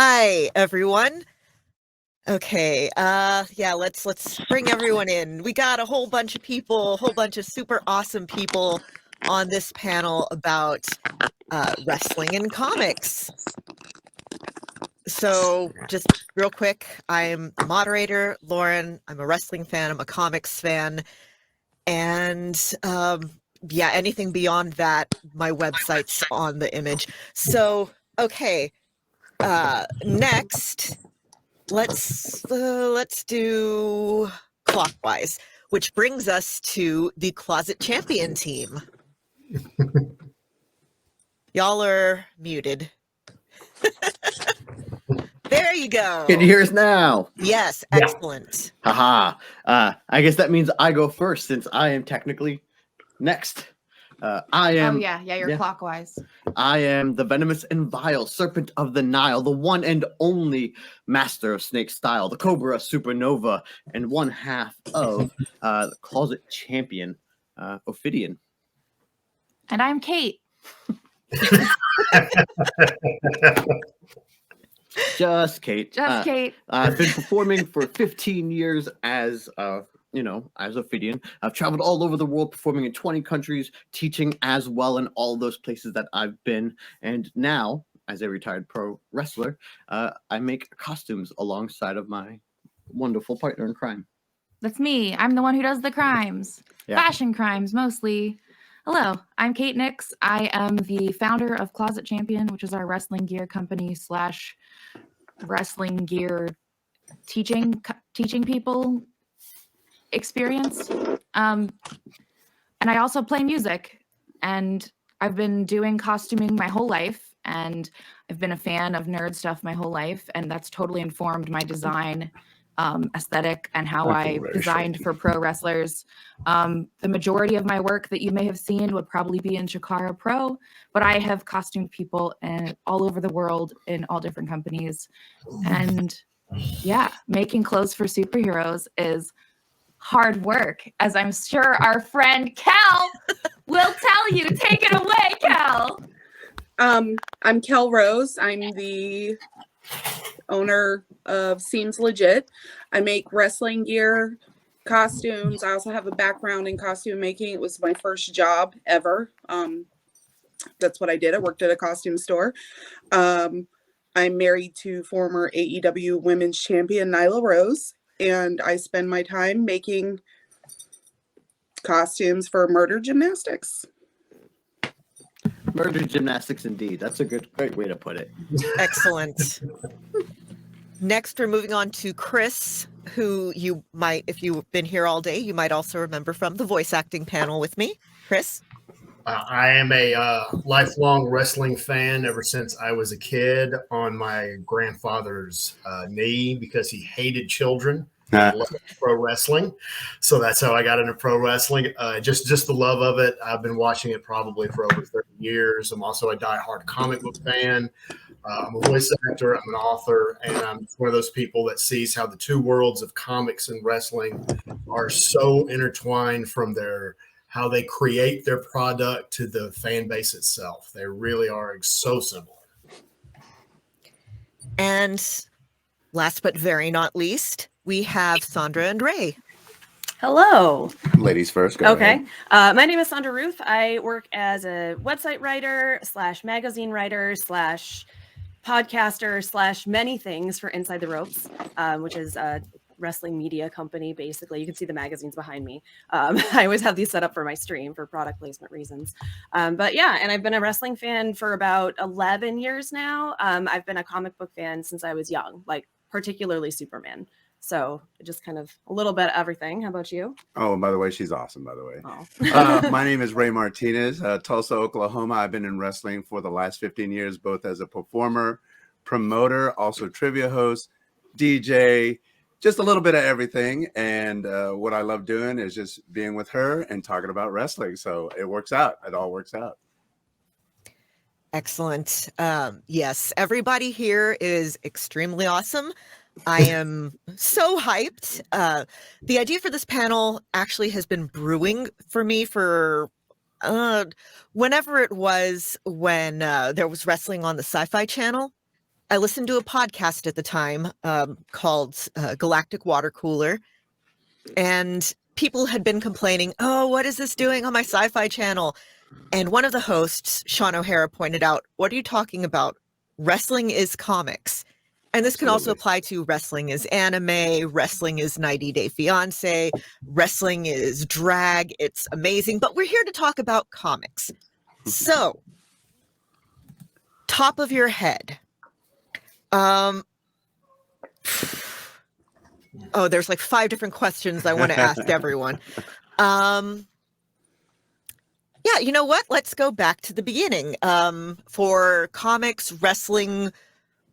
Hi, everyone. Okay, yeah, let's bring everyone in. We got a whole bunch of people, a whole bunch of super awesome people on this panel about wrestling and comics. So, just real quick, I'm the moderator, Lauren. I'm a wrestling fan, I'm a comics fan, and yeah, anything beyond that, my website's on the image. So, okay, next. Let's do clockwise, which brings us to the Closet Champion team. Y'all are muted. There you go. Can you hear us now? Yes, excellent. Haha. I guess that means I go first since I am technically next. I am. Oh yeah, you're clockwise. I am the venomous and vile serpent of the Nile, the one and only master of snake style, the Cobra Supernova, and one half of the Closet Champion, Ophidian. And I'm Kate. Just Kate. Just Kate. I've been performing for 15 years as as Ophidian. I've traveled all over the world, performing in 20 countries, teaching as well in all those places that I've been. And now, as a retired pro wrestler, I make costumes alongside of my wonderful partner in crime. That's me. I'm the one who does the crimes. Yeah. Fashion crimes, mostly. Hello, I'm Kate Nix. I am the founder of Closet Champion, which is our wrestling gear company / wrestling gear teaching people experience. And I also play music, and I've been doing costuming my whole life, and I've been a fan of nerd stuff my whole life, and that's totally informed my design aesthetic and how I designed for pro wrestlers. The majority of my work that you may have seen would probably be in Shakara Pro, but I have costumed people all over the world in all different companies. And yeah, making clothes for superheroes is hard work, as I'm sure our friend Cal will tell you. Take it away, Cal. I'm Kel Rose. I'm the owner of Seems Legit. I make wrestling gear, costumes. I also have a background in costume making. It was my first job ever. That's what I did. I worked at a costume store. I'm married to former AEW Women's Champion Nyla Rose, and I spend my time making costumes for Murder Gymnastics. Murder Gymnastics, indeed. That's a great way to put it. Excellent. Next, we're moving on to Chris, who you might, if you've been here all day, you might also remember from the voice acting panel with me. Chris? I am a lifelong wrestling fan ever since I was a kid on my grandfather's knee because he hated children. I love pro wrestling. So that's how I got into pro wrestling. Just the love of it. I've been watching it probably for over 30 years. I'm also a diehard comic book fan. I'm a voice actor. I'm an author. And I'm one of those people that sees how the two worlds of comics and wrestling are so intertwined from how they create their product to the fan base itself. They really are so similar. And last but very not least, we have Sandra and Ray. Hello. Ladies first. Go ahead. My name is Sandra Ruth. I work as a website writer / magazine writer / podcaster / many things for Inside the Ropes, which is a wrestling media company. Basically, you can see the magazines behind me. I always have these set up for my stream for product placement reasons. But yeah, and I've been a wrestling fan for about 11 years now. I've been a comic book fan since I was young, like particularly Superman. So just kind of a little bit of everything. How about you? Oh, and by the way, she's awesome, by the way. Oh. My name is Ray Martinez, Tulsa, Oklahoma. I've been in wrestling for the last 15 years, both as a performer, promoter, also trivia host, DJ, just a little bit of everything. And what I love doing is just being with her and talking about wrestling. So it works out. It all works out. Excellent. Yes, everybody here is extremely awesome. I am so hyped. The idea for this panel actually has been brewing for me for whenever it was when there was wrestling on the Sci-Fi Channel. I listened to a podcast at the time called Galactic Water Cooler, and people had been complaining, oh, what is this doing on my sci-fi channel? And one of the hosts, Sean O'Hara, pointed out, what are you talking about? Wrestling is comics. And this can also Absolutely. apply to wrestling is anime, wrestling is 90 Day Fiance, wrestling is drag. It's amazing, but we're here to talk about comics. So, top of your head. Oh, there's like 5 different questions I want to ask everyone. Yeah, you know what? Let's go back to the beginning. For comics, wrestling,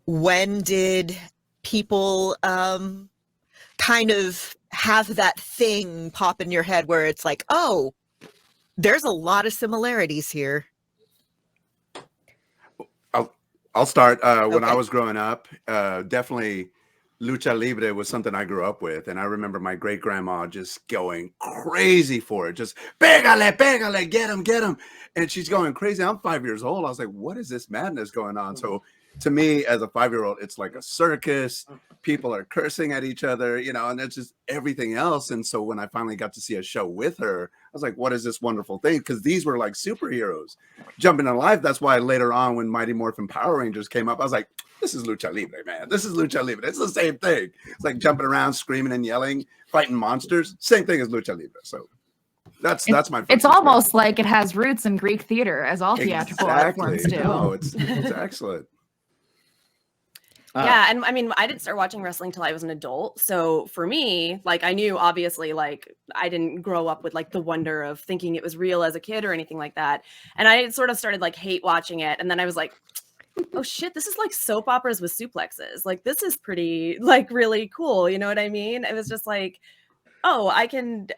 when did people kind of have that thing pop in your head where it's like, oh, there's a lot of similarities here? I'll start. When I Okay. was growing up, definitely lucha libre was something I grew up with. And I remember my great grandma just going crazy for it. Just pégale, pégale, get him. And she's going crazy. I'm 5 years old. I was like, what is this madness going on? So to me, as a 5-year-old, it's like a circus. People are cursing at each other, and it's just everything else. And so when I finally got to see a show with her, I was like, what is this wonderful thing? Because these were like superheroes jumping in life. That's why later on, when Mighty Morphin Power Rangers came up, I was like, this is lucha libre, man. This is lucha libre. It's the same thing. It's like jumping around, screaming and yelling, fighting monsters. Same thing as lucha libre. So that's my first It's almost like it has roots in Greek theater, as all theatrical art exactly. forms do. No, it's excellent. Yeah, and I mean, I didn't start watching wrestling till I was an adult. So for me, like, I knew obviously, like, I didn't grow up with like the wonder of thinking it was real as a kid or anything like that. And I sort of started like hate watching it, and then I was like, oh shit, this is like soap operas with suplexes. Like, this is pretty, like, really cool. You know what I mean? It was just like, oh, I can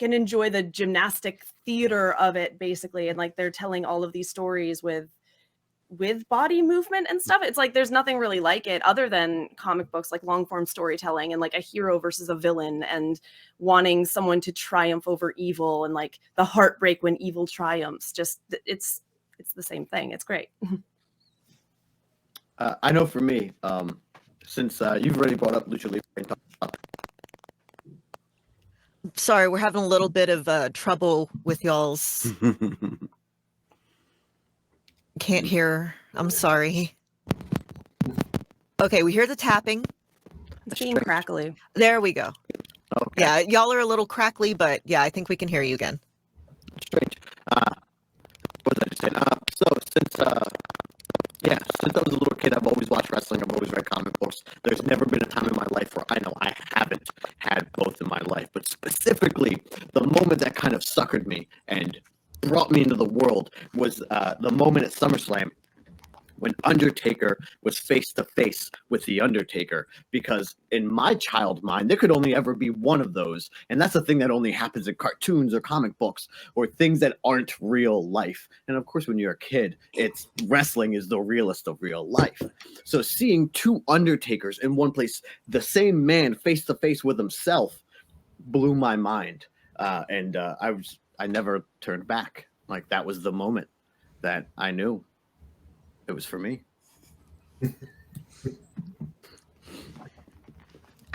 enjoy the gymnastic theater of it, basically, and like they're telling all of these stories with body movement and stuff. It's like there's nothing really like it other than comic books, like long form storytelling and like a hero versus a villain and wanting someone to triumph over evil and like the heartbreak when evil triumphs. Just it's the same thing. It's great. I know for me, since you've already brought up Lucha Libre, Sorry, we're having a little bit of trouble with y'all's. Can't hear. I'm sorry. Okay, we hear the tapping. It's being crackly. There we go. okay. Yeah, y'all are a little crackly, but yeah, I think we can hear you again. Strange. What was I just saying? Since I was a little kid, I've always watched wrestling. I've always read comic books. There's never been a time in my life where I know I haven't had both in my life. But specifically, the moment that kind of suckered me and brought me into the world was the moment at SummerSlam when Undertaker was face to face with The Undertaker, because in my child mind, there could only ever be one of those. And that's the thing that only happens in cartoons or comic books or things that aren't real life. And of course, when you're a kid, it's wrestling is the realest of real life. So seeing 2 Undertakers in one place, the same man face to face with himself, blew my mind. I never turned back. Like, that was the moment that I knew it was for me.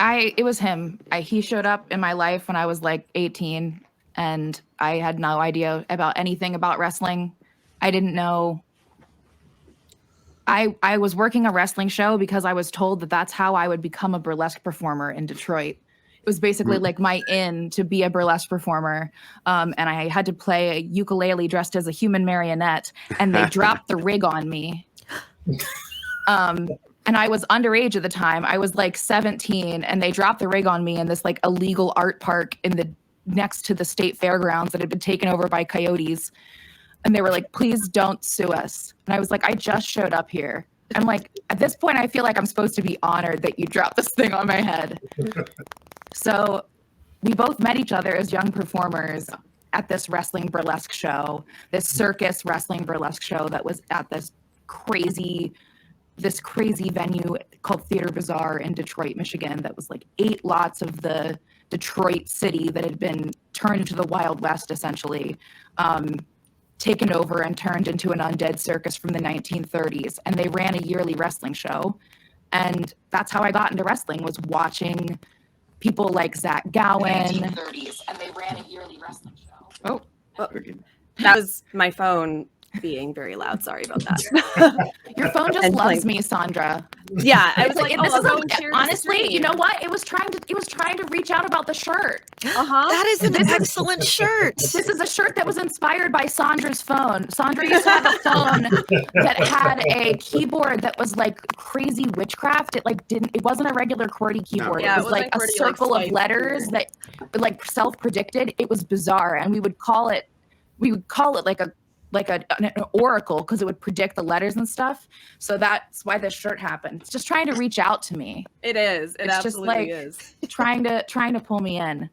It was him. He showed up in my life when I was like 18, and I had no idea about anything about wrestling. I didn't know. I was working a wrestling show because I was told that that's how I would become a burlesque performer in Detroit. It was basically like my in to be a burlesque performer. And I had to play a ukulele dressed as a human marionette, and they dropped the rig on me. And I was underage at the time. I was like 17, and they dropped the rig on me in this like illegal art park next to the state fairgrounds that had been taken over by coyotes. And they were like, please don't sue us. And I was like, I just showed up here. I'm like, at this point, I feel like I'm supposed to be honored that you dropped this thing on my head. So we both met each other as young performers at this wrestling burlesque show, this circus wrestling burlesque show that was at this crazy venue called Theater Bazaar in Detroit, Michigan, that was like 8 lots of the Detroit city that had been turned into the Wild West, essentially. taken over and turned into an undead circus from the 1930s, and they ran a yearly wrestling show. And that's how I got into wrestling, was watching people like Zach Gowen. 1930s, and they ran a yearly wrestling show. That was my phone being very loud. Sorry about that. Your phone just And loves like- me, Sandra. Yeah, I was like, this I'll is go and share the honestly, you screen. know what? It was trying to reach out about the shirt. That is an excellent shirt. This is a shirt that was inspired by Sandra's phone. Sandra used to have a phone that had a keyboard that was like crazy witchcraft. It wasn't a regular QWERTY keyboard. Yeah, it was like a QWERTY, circle like, of letters that like self-predicted. It was bizarre, and we would call it like an oracle, because it would predict the letters and stuff. So that's why this shirt happened. It's just trying to reach out to me. It is. It It's just absolutely like is. trying to pull me in.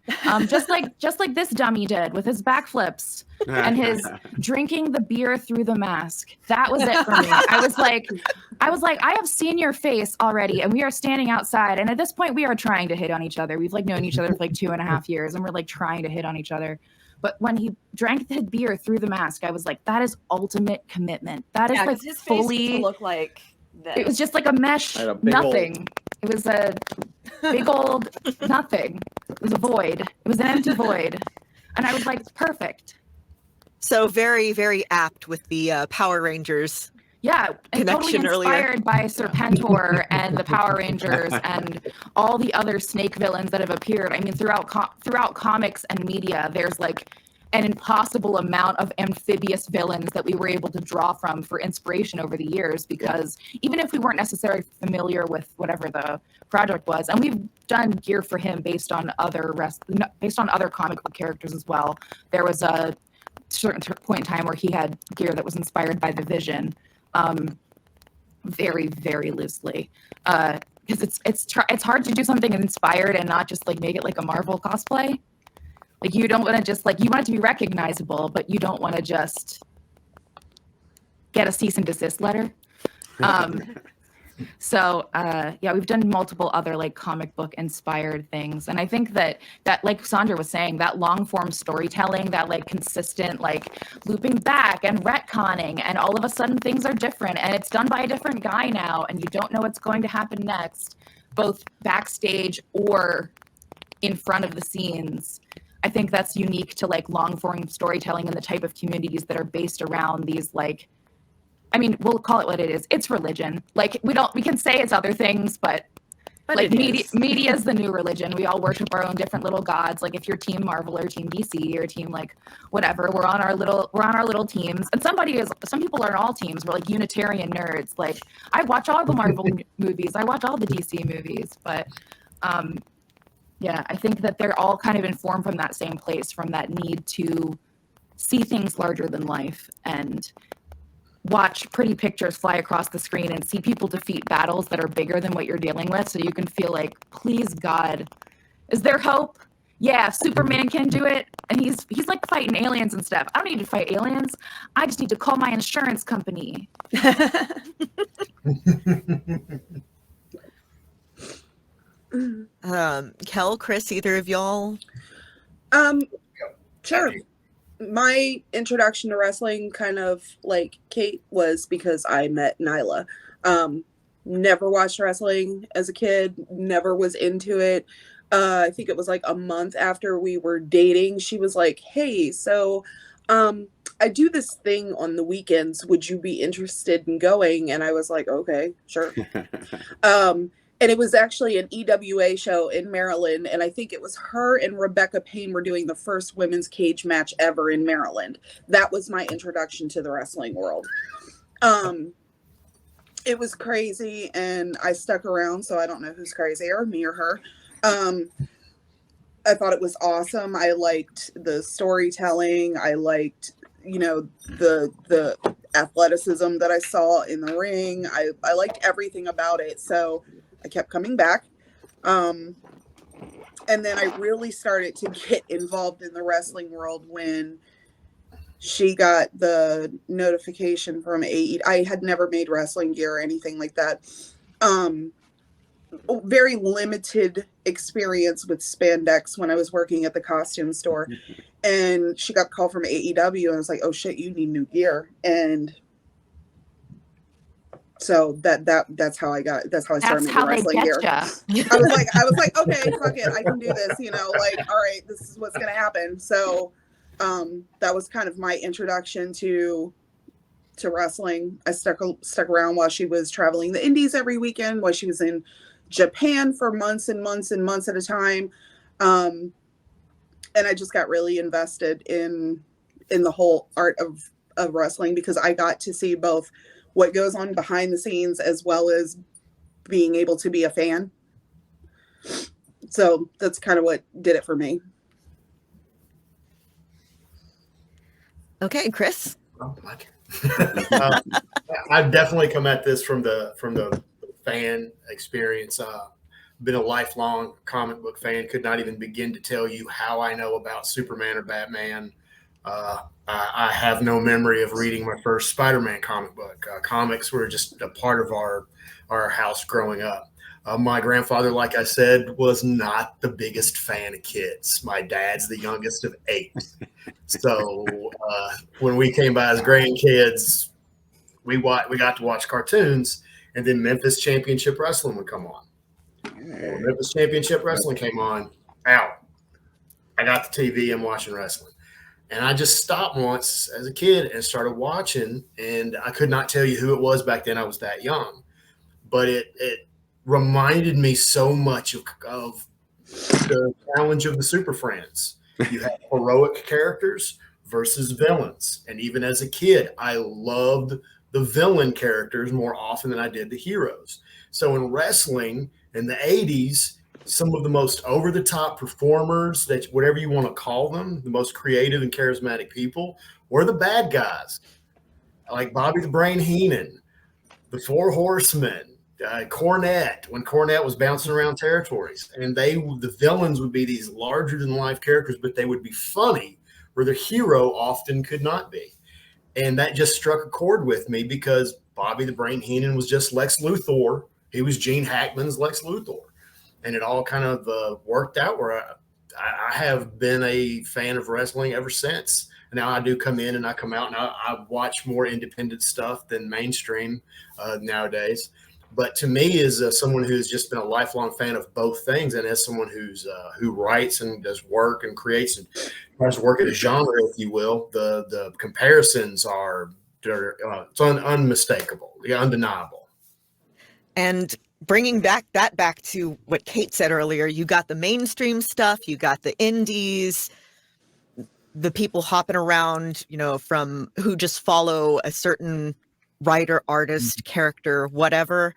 Just like this dummy did with his backflips and his drinking the beer through the mask. That was it for me. I was like, I have seen your face already, and we are standing outside. And at this point, we are trying to hit on each other. We've like known each other for like 2.5 years, and we're like trying to hit on each other. But when he drank the beer through the mask, I was like, that is ultimate commitment. That is like his face fully. used to look like this. It was just like a mesh, Had a big nothing. It was a big old nothing. It was a void. It was an empty void. And I was like, perfect. So very, very apt with the Power Rangers. Yeah, and totally Connection earlier. inspired by Serpentor and the Power Rangers and all the other snake villains that have appeared. I mean, throughout comics and media, there's like an impossible amount of amphibious villains that we were able to draw from for inspiration over the years, because even if we weren't necessarily familiar with whatever the project was, and we've done gear for him based on other comic book characters as well. There was a certain point in time where he had gear that was inspired by the Vision. Very, very loosely, because it's hard to do something inspired and not just like make it like a Marvel cosplay. Like, you don't want to just like, you want it to be recognizable, but you don't want to just get a cease and desist letter. So yeah, we've done multiple other like comic book inspired things, and I think that like Sandra was saying, that long form storytelling, that like consistent like looping back and retconning, and all of a sudden things are different, and it's done by a different guy now, and you don't know what's going to happen next, both backstage or in front of the scenes. I think that's unique to like long form storytelling and the type of communities that are based around these like, I mean, we'll call it what it is. It's religion. Like, we can say it's other things, but like media is the new religion. We all worship our own different little gods. Like, if you're Team Marvel or Team DC or Team like whatever, we're on our little teams. And some people are in all teams. We're like Unitarian nerds. Like, I watch all the Marvel movies. I watch all the DC movies. But yeah, I think that they're all kind of informed from that same place, from that need to see things larger than life and watch pretty pictures fly across the screen and see people defeat battles that are bigger than what you're dealing with, so you can feel like, please God, is there hope? Yeah, Superman can do it, and he's like fighting aliens and stuff. I don't need to fight aliens. I just need to call my insurance company. Kel, Chris, either of y'all? Sure. My introduction to wrestling, kind of like Kate, was because I met Nyla. Never watched wrestling as a kid, never was into it. I think it was like a month after we were dating, she was like, hey, so I do this thing on the weekends. Would you be interested in going? And I was like, okay, sure. And it was actually an EWA show in Maryland. And I think it was her and Rebecca Payne were doing the first women's cage match ever in Maryland. That was my introduction to the wrestling world. It was crazy, and I stuck around, so I don't know who's crazier, me or her. I thought it was awesome. I liked the storytelling. I liked, the athleticism that I saw in the ring. I liked everything about it. So I kept coming back. And then I really started to get involved in the wrestling world when she got the notification from AE. I had never made wrestling gear or anything like that. very limited experience with spandex when I was working at the costume store. And she got a call from AEW and I was like, oh shit, you need new gear. And so that's how I started making wrestling gear. Ya. I was like, okay, fuck it, I can do this, like, all right, this is what's gonna happen. So that was kind of my introduction to wrestling. I stuck around while she was traveling the indies every weekend, while she was in Japan for months and months and months at a time. And I just got really invested in the whole art of wrestling, because I got to see both what goes on behind the scenes as well as being able to be a fan. So that's kind of what did it for me. Okay, Chris. I've definitely come at this from the fan experience. Been a lifelong comic book fan. Could not even begin to tell you how I know about Superman or Batman. I have no memory of reading my first Spider-Man comic book. Comics were just a part of our house growing up. My grandfather, like I said, was not the biggest fan of kids. My dad's the youngest of 8. So when we came by as grandkids, we got to watch cartoons, and then Memphis Championship Wrestling would come on. When Memphis Championship Wrestling came on, I got the TV and watching wrestling. And I just stopped once as a kid and started watching, and I could not tell you who it was back then. I was that young. But it reminded me so much of the challenge of the Super Friends. You have heroic characters versus villains. And even as a kid, I loved the villain characters more often than I did the heroes. So in wrestling in the 80s, some of the most over-the-top performers, that whatever you want to call them, the most creative and charismatic people, were the bad guys, like Bobby the Brain Heenan, the Four Horsemen, Cornette, when Cornette was bouncing around territories. And the villains would be these larger-than-life characters, but they would be funny, where the hero often could not be. And that just struck a chord with me, because Bobby the Brain Heenan was just Lex Luthor. He was Gene Hackman's Lex Luthor. And it all kind of worked out where I have been a fan of wrestling ever since. Now I do come in and I come out, and I watch more independent stuff than mainstream nowadays. But to me, as someone who's just been a lifelong fan of both things, and as someone who writes and does work and creates and tries to work at a genre, if you will, the comparisons are it's unmistakable, undeniable. And bringing back to what Kate said earlier, you got the mainstream stuff, you got the indies, the people hopping around, from who just follow a certain writer, artist, character, whatever.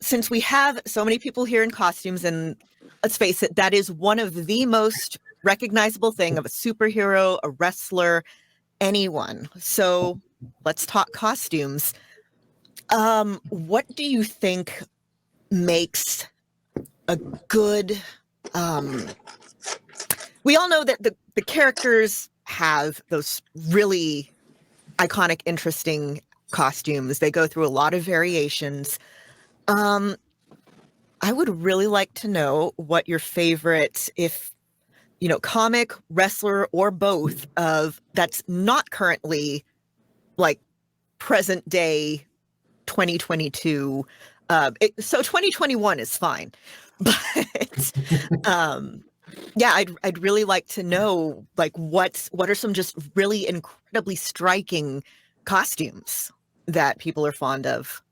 Since we have so many people here in costumes, and let's face it, that is one of the most recognizable thing of a superhero, a wrestler, anyone. So let's talk costumes. What do you think makes a good, we all know that the characters have those really iconic, interesting costumes. They go through a lot of variations. I would really like to know what your favorite, comic, wrestler, or both of that's not currently like present day 2022. So 2021 is fine, but I'd really like to know, like, what are some just really incredibly striking costumes that people are fond of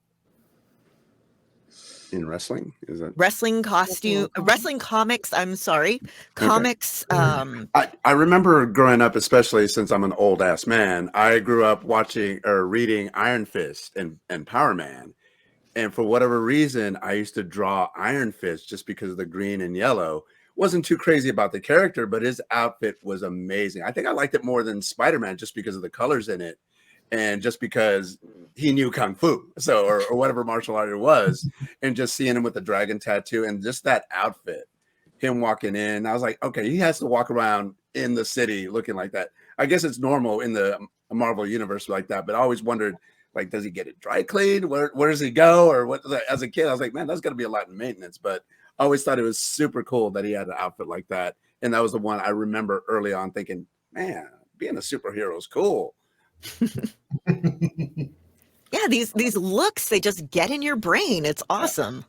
in wrestling. Is that wrestling comics? I'm sorry, comics. I remember growing up, especially since I'm an old ass man. I grew up watching or reading Iron Fist and Power Man, and for whatever reason, I used to draw Iron Fist just because of the green and yellow. Wasn't too crazy about the character, but his outfit was amazing. I think I liked it more than Spider-Man just because of the colors in it, and just because he knew kung fu, so or whatever martial art it was, and just seeing him with the dragon tattoo and just that outfit, him walking in, I was like, okay, he has to walk around in the city looking like that. I guess it's normal in the Marvel universe like that, but I always wondered, Like, does he get it dry cleaned? Where does he go? Or what? As a kid, I was like, man, that's gonna be a lot of maintenance. But I always thought it was super cool that he had an outfit like that. And that was the one I remember early on thinking, man, being a superhero is cool. Yeah, these looks, they just get in your brain. It's awesome.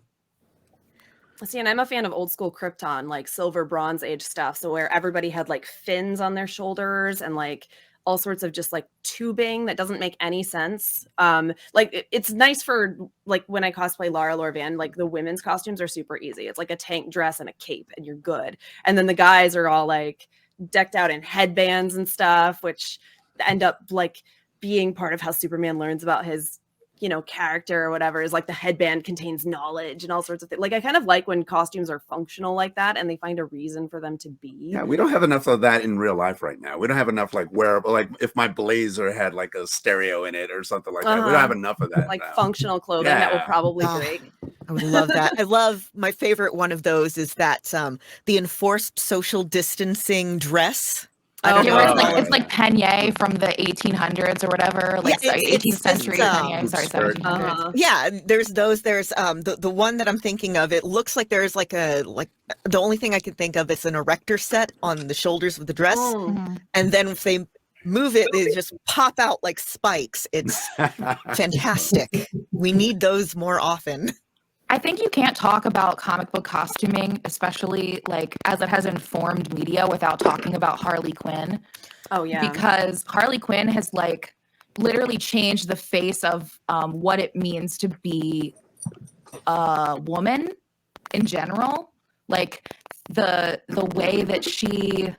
See, and I'm a fan of old school Krypton, like Silver Bronze Age stuff. So where everybody had like fins on their shoulders and like all sorts of just like tubing that doesn't make any sense. It's nice for like when I cosplay Lara Lorvan, like the women's costumes are super easy. It's like a tank dress and a cape and you're good. And then the guys are all like decked out in headbands and stuff, which end up like being part of how Superman learns about his, you know, character or whatever, is like the headband contains knowledge and all sorts of things. Like I kind of like when costumes are functional like that and they find a reason for them to be. Yeah, we don't have enough of that in real life right now. We don't have enough like wearable, like if my blazer had like a stereo in it or something like that. We don't have enough of that. Like now. functional clothing that will Yeah. probably break. I would love that. I love, my favorite one of those is that the enforced social distancing dress. I don't Yeah, know. where Oh, it's like yeah. it's like peignet from the 1800s or whatever, like Yeah, sorry, it's 18th century just, peignet. Sorry, skirt. 1700s. Yeah, there's those. There's the one that I'm thinking of. It looks like there's like the only thing I can think of is an erector set on the shoulders of the dress, Mhm. and then if they move it, they just pop out like spikes. It's fantastic. We need those more often. I think you can't talk about comic book costuming, especially like as it has informed media, without talking about Harley Quinn. Oh yeah. Because Harley Quinn has like literally changed the face of what it means to be a woman in general. Like the way that she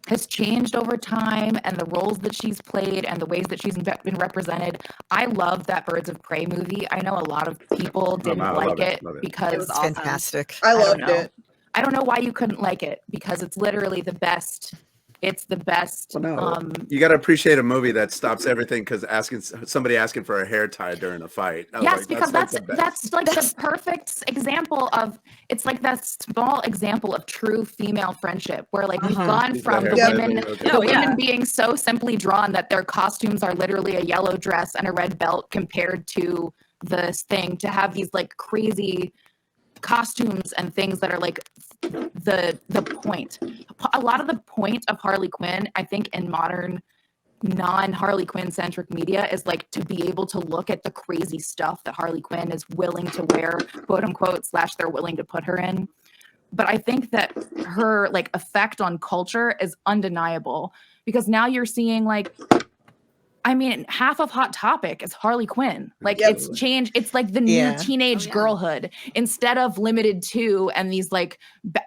has changed over time and the roles that she's played and the ways that she's been represented. I love that Birds of Prey movie. I know a lot of people didn't I like love it, it love it. because It was It's awesome. fantastic. I don't loved know. it. I don't know why you couldn't like it because it's literally the best. It's the best. Well, no, you got to appreciate a movie that stops everything because somebody asking for a hair tie during a fight. I was Yes, like, because like the best. that's like the perfect example of, it's like that small example of true female friendship where like we've gone Leave from the the hair tie women, thing, okay. the Oh, yeah. women being so simply drawn that their costumes are literally a yellow dress and a red belt compared to this thing, to have these like crazy costumes and things that are like the point. A lot of the point of Harley Quinn, I think, in modern non-Harley Quinn centric media is like to be able to look at the crazy stuff that Harley Quinn is willing to wear, quote unquote, / they're willing to put her in. But I think that her like effect on culture is undeniable because now you're seeing like, I mean, half of Hot Topic is Harley Quinn. Like Yep. it's changed. It's like the Yeah. new teenage Oh, yeah. girlhood. Instead of Limited 2 and these like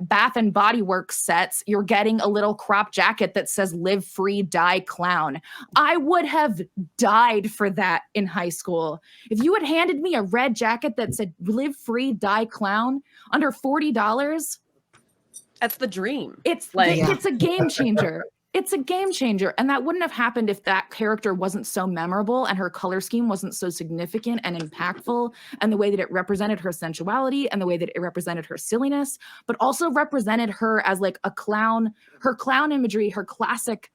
Bath and Body Works sets, you're getting a little crop jacket that says "Live Free, Die Clown." I would have died for that in high school. If you had handed me a red jacket that said "Live Free, Die Clown" under $40, That's the dream. it's Like- it's a game changer. It's a game changer. And that wouldn't have happened if that character wasn't so memorable and her color scheme wasn't so significant and impactful, and the way that it represented her sensuality and the way that it represented her silliness, but also represented her as like a clown. Her clown imagery, her classic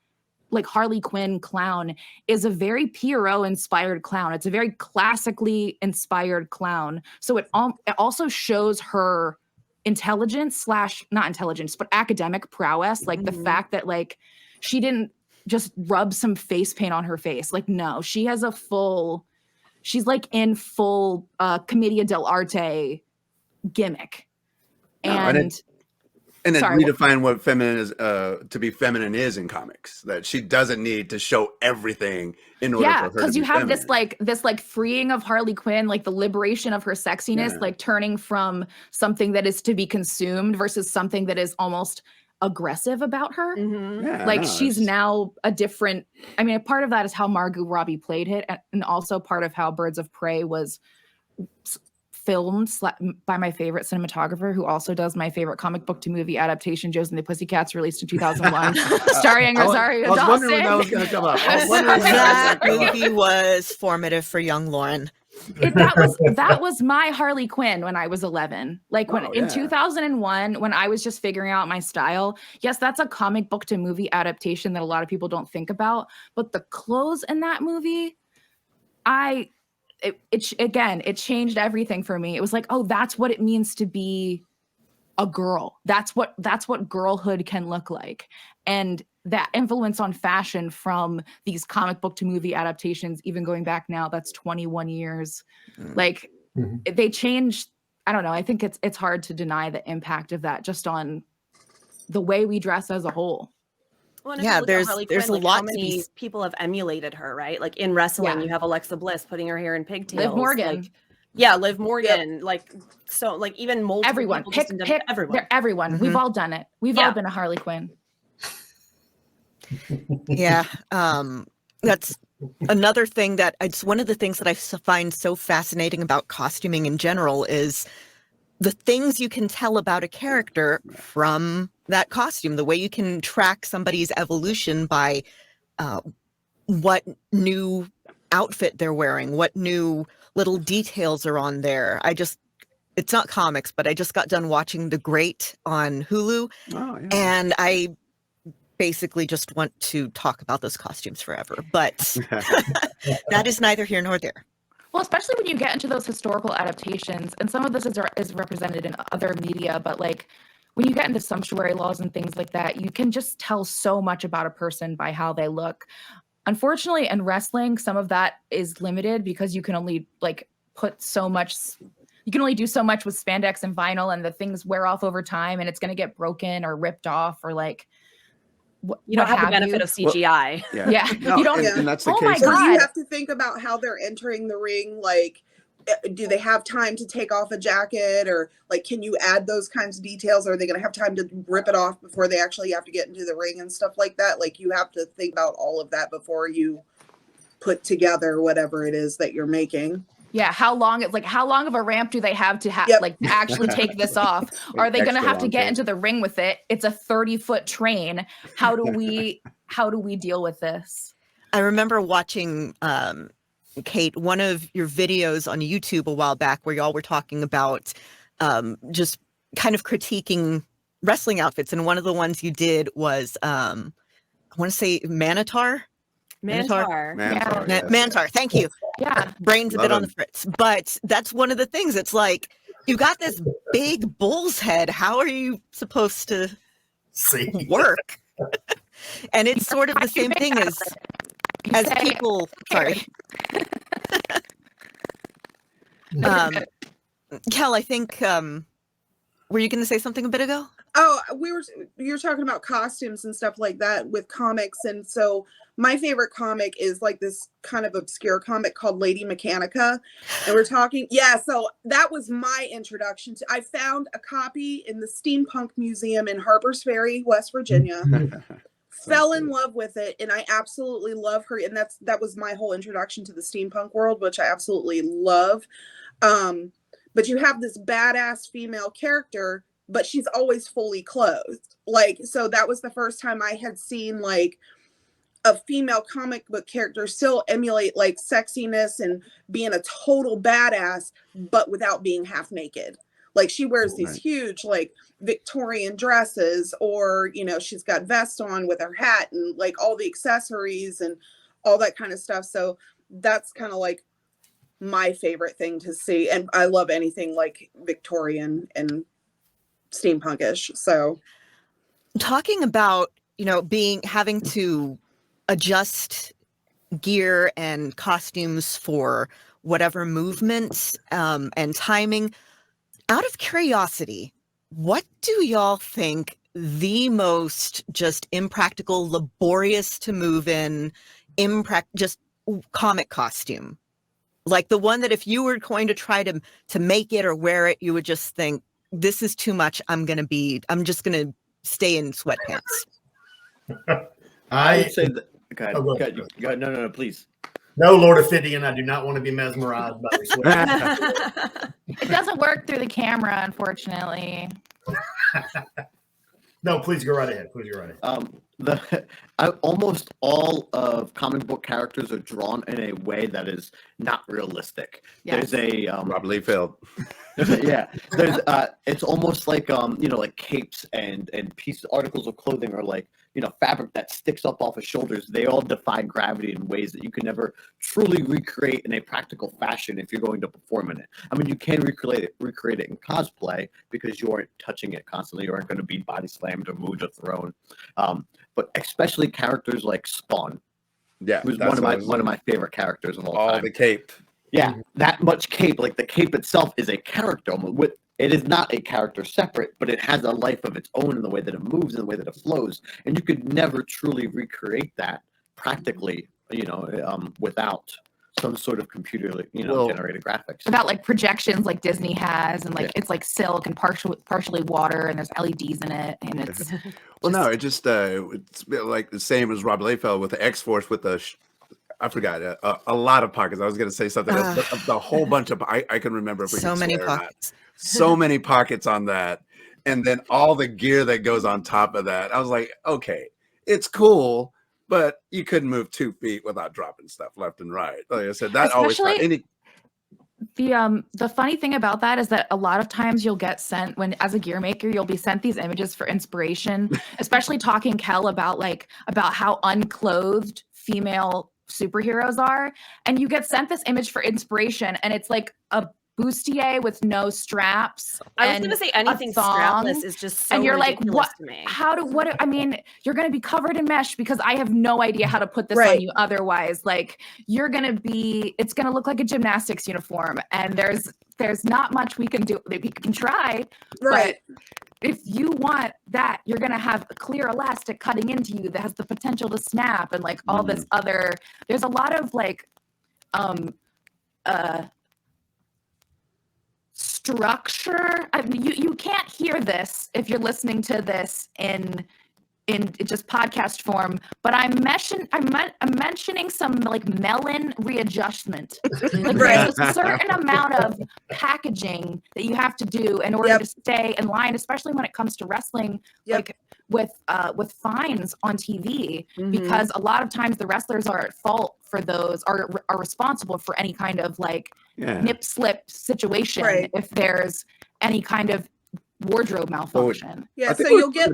like Harley Quinn clown is a very Pierrot inspired clown. It's a very classically inspired clown. So it also shows her intelligence / not intelligence, but academic prowess. Like the fact that like she didn't just rub some face paint on her face. Like, no, she has she's like in full Commedia dell'arte gimmick. No, and And And then Sorry, redefine what feminine is to be feminine is in comics. That she doesn't need to show everything in order yeah, for her to because be you have feminine. this like freeing of Harley Quinn, like the liberation of her sexiness, Yeah. like turning from something that is to be consumed versus something that is almost aggressive about her. Mhm. Yeah, Like no, she's it's- now a different, I mean, a part of that is how Margot Robbie played it, and also part of how Birds of Prey was filmed by my favorite cinematographer, who also does my favorite comic book to movie adaptation, Josie and the Pussycats, released in 2001, starring Rosario I was wondering when that Dawson. was going to come up. I was wondering when That that was gonna come movie was formative for young Lauren. That was my Harley Quinn when I was 11. Like when Oh, in yeah. 2001, when I was just figuring out my style. Yes, that's a comic book to movie adaptation that a lot of people don't think about, but the clothes in that movie, it changed everything for me. It was like, oh, that's what it means to be a girl. That's what girlhood can look like. And that influence on fashion from these comic book to movie adaptations, even going back now, that's 21 years. Like they changed. I don't know. I think it's hard to deny the impact of that just on the way we dress as a whole. Well, Yeah, there's Harley a Quinn, lot how to many be people have emulated her, right? Like in wrestling, Yeah. you have Alexa Bliss putting her hair in pigtails. Liv Morgan. Like, yeah, Liv Morgan. Like, so like even multiple Everyone, people pick everyone. everyone. We've all done it. We've all been a Harley Quinn. Yeah, that's another thing that it's one of the things that I find so fascinating about costuming in general is the things you can tell about a character from that costume, the way you can track somebody's evolution by what new outfit they're wearing, what new little details are on there. It's not comics, but I just got done watching The Great on Hulu, and I basically just want to talk about those costumes forever, but that is neither here nor there. Well, especially when you get into those historical adaptations, and some of this is represented in other media, but like when you get into sumptuary laws and things like that, you can just tell so much about a person by how they look. Unfortunately, in wrestling, some of that is limited because you can only like put so much. You can only do so much with spandex and vinyl, and the things wear off over time, and it's going to get broken or ripped off or like. You don't have the benefit of CGI. Well, yeah. No, You don't. and that's the Oh case. my So God. you have to think about how they're entering the ring. Like, do they have time to take off a jacket, or like, can you add those kinds of details? Are they going to have time to rip it off before they actually have to get into the ring and stuff like that? Like, you have to think about all of that before you put together whatever it is that you're making. Yeah, how long of a ramp do they have to like actually take this off? Are they going to have to get into the ring with it? It's a 30-foot train. How do we deal with this? I remember watching Kate, one of your videos on YouTube a while back where y'all were talking about just kind of critiquing wrestling outfits, and one of the ones you did was I want to say Mantar. Mantar, thank you. Yeah. Brain's a bit on the fritz. But that's one of the things. It's like, you got this big bull's head. How are you supposed to work? And it's sort of the same thing as people. Sorry. Kel, I think, were you going to say something a bit ago? Oh, you were talking about costumes and stuff like that with comics. And so my favorite comic is like this kind of obscure comic called Lady Mechanica. And we're talking, so that was my introduction to, I found a copy in the Steampunk Museum in Harpers Ferry, West Virginia. Fell in love with it, and I absolutely love her. And that was my whole introduction to the steampunk world, which I absolutely love. But you have this badass female character, but she's always fully clothed. Like, so that was the first time I had seen like a female comic book character still emulate like sexiness and being a total badass, but without being half naked. Like, she wears these huge like Victorian dresses, or, you know, she's got vest on with her hat and like all the accessories and all that kind of stuff. So that's kind of like my favorite thing to see. And I love anything like Victorian and steampunkish. So talking about, you know, having to adjust gear and costumes for whatever movements and timing, out of curiosity, what do y'all think the most just impractical, laborious to move in, just comic costume? Like the one that if you were going to try to make it or wear it, you would just think, this is too much. I'm just going to stay in sweatpants. I would say that. Go ahead. No, please. No, Lord Ophidian, I do not want to be mesmerized by your sweat. It doesn't work through the camera, unfortunately. No, please go right ahead. Almost all of comic book characters are drawn in a way that is not realistic. Yes. There's a Robert Lee Field. There's it's almost like like capes and articles of clothing are like fabric that sticks up off of shoulders, they all defy gravity in ways that you can never truly recreate in a practical fashion if you're going to perform in it. I mean, you can recreate it in cosplay because you aren't touching it constantly. You aren't going to be body slammed or moved or thrown. But especially characters like Spawn, who's one of my favorite characters of all time. All the cape. Yeah, that much cape. Like the cape itself is a character. It is not a character separate, but it has a life of its own in the way that it moves and the way that it flows. And you could never truly recreate that practically, without some sort of computer, generated graphics. Without like projections like Disney has, and like it's like silk and partially water, and there's LEDs in it, and it's. Well, no, it just it's like the same as Rob Liefeld with the X-Force with the. I forgot a lot of pockets. I was going to say something. The whole bunch of I can remember. If we So many pockets. So many pockets on that, and then all the gear that goes on top of that. I was like, okay, it's cool, but you couldn't move 2 feet without dropping stuff left and right. Like I said, that Especially, the funny thing about that is that a lot of times you'll get sent as a gear maker, you'll be sent these images for inspiration, especially talking Kel about how unclothed female superheroes are, and you get sent this image for inspiration, and it's like a bustier with no straps. I was going to say anything strapless is just so and you're like, ridiculous to me. I mean, you're going to be covered in mesh because I have no idea how to put this on you otherwise. Like, it's going to look like a gymnastics uniform, and there's not much we can do. We can try, but if you want that, you're going to have a clear elastic cutting into you that has the potential to snap, and like all this other, there's a lot of like, structure. I mean, you can't hear this if you're listening to this in just podcast form, but I'm mentioning some like melon readjustment. Like there's a certain amount of packaging that you have to do in order to stay in line, especially when it comes to wrestling, like with fines on TV, because a lot of times the wrestlers are at fault for those, are responsible for any kind of like nip slip situation if there's any kind of wardrobe malfunction. So you'll get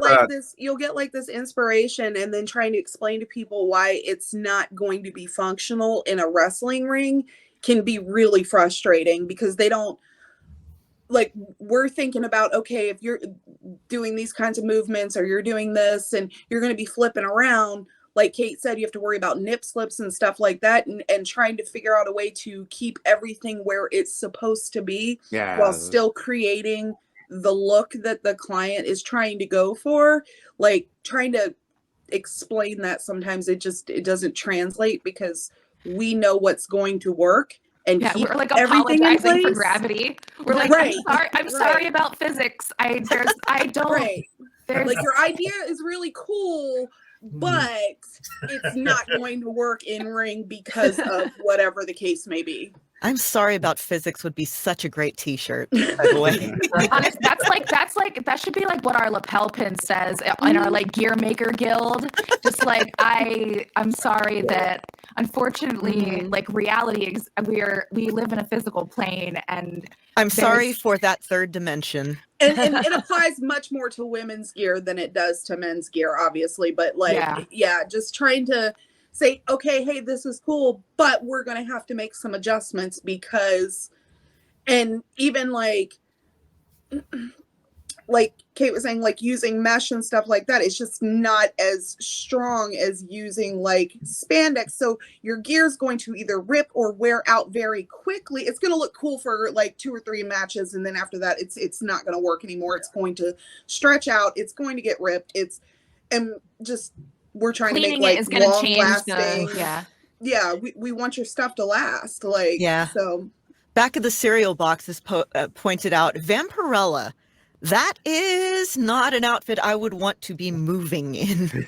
like this inspiration, and then trying to explain to people why it's not going to be functional in a wrestling ring can be really frustrating, because they don't, like, we're thinking about, okay, if you're doing these kinds of movements or you're doing this and you're going to be flipping around, like Kate said, you have to worry about nip slips and stuff like that, and trying to figure out a way to keep everything where it's supposed to be while still creating the look that the client is trying to go for. Like, trying to explain that sometimes it doesn't translate, because we know what's going to work, and we're like everything apologizing for gravity. We're like, I'm sorry about physics. I don't. Like, your idea is really cool, but it's not going to work in ring because of whatever the case may be. I'm sorry about physics would be such a great t-shirt, by the way. Honest, that should be like what our lapel pin says in our like gear maker guild. Just like, I'm sorry that unfortunately like reality we live in a physical plane, and I'm sorry for that third dimension. And it applies much more to women's gear than it does to men's gear, obviously, but like just trying to say, okay, hey, this is cool, but we're going to have to make some adjustments, because, and even like Kate was saying, like using mesh and stuff like that, it's just not as strong as using like spandex. So your gear is going to either rip or wear out very quickly. It's going to look cool for like 2 or 3 matches, and then after that, it's not going to work anymore. It's going to stretch out. It's going to get ripped. We're trying cleaning to make like it is going to change lasting. We want your stuff to last. Like, so back of the cereal box is pointed out, Vampirella. That is not an outfit I would want to be moving in.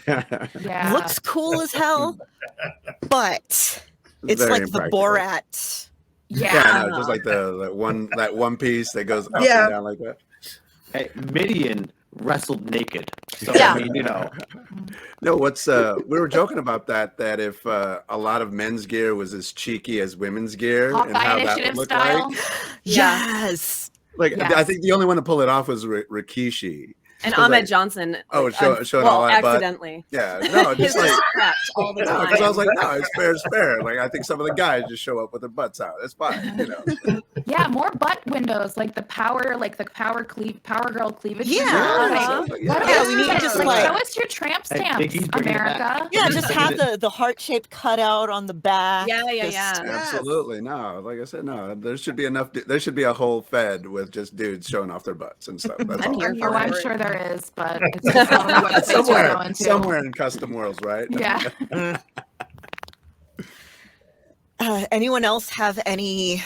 Looks cool as hell, but it's Very like impractical. the Borat. Just like that one piece that goes up and down like that. Hey, Midian wrestled naked. So I mean, No, we were joking about that if a lot of men's gear was as cheeky as women's gear, and how that would look style. like. Yes. I think the only one to pull it off was Rikishi. And So, Ahmed like, Johnson. oh, like, showing well, all that butt. accidentally. Yeah, no, His just like is prepped all the time. because I was like, no, it's fair, it's fair. Like I think some of the guys just show up with their butts out. It's fine, you know. Yeah, more butt windows, like the power girl cleavage. Yeah. window. Like, Yeah. what Yeah, is we need to this? just, like, like- show us your tramp Hey, stamps, Biggie's bringing it back. America. Yeah, Just just bringing have the heart-shaped cutout on the back. Yeah, Just- yeah. Yes. Absolutely, no. Like I said, no. There should be enough. There should be a whole Fed with just dudes showing off their butts and stuff. That's I'm all. here Oh, for I'm it. sure there is, but it's just not on the website you're somewhere, going to. somewhere in custom worlds, right? Yeah. Anyone else have any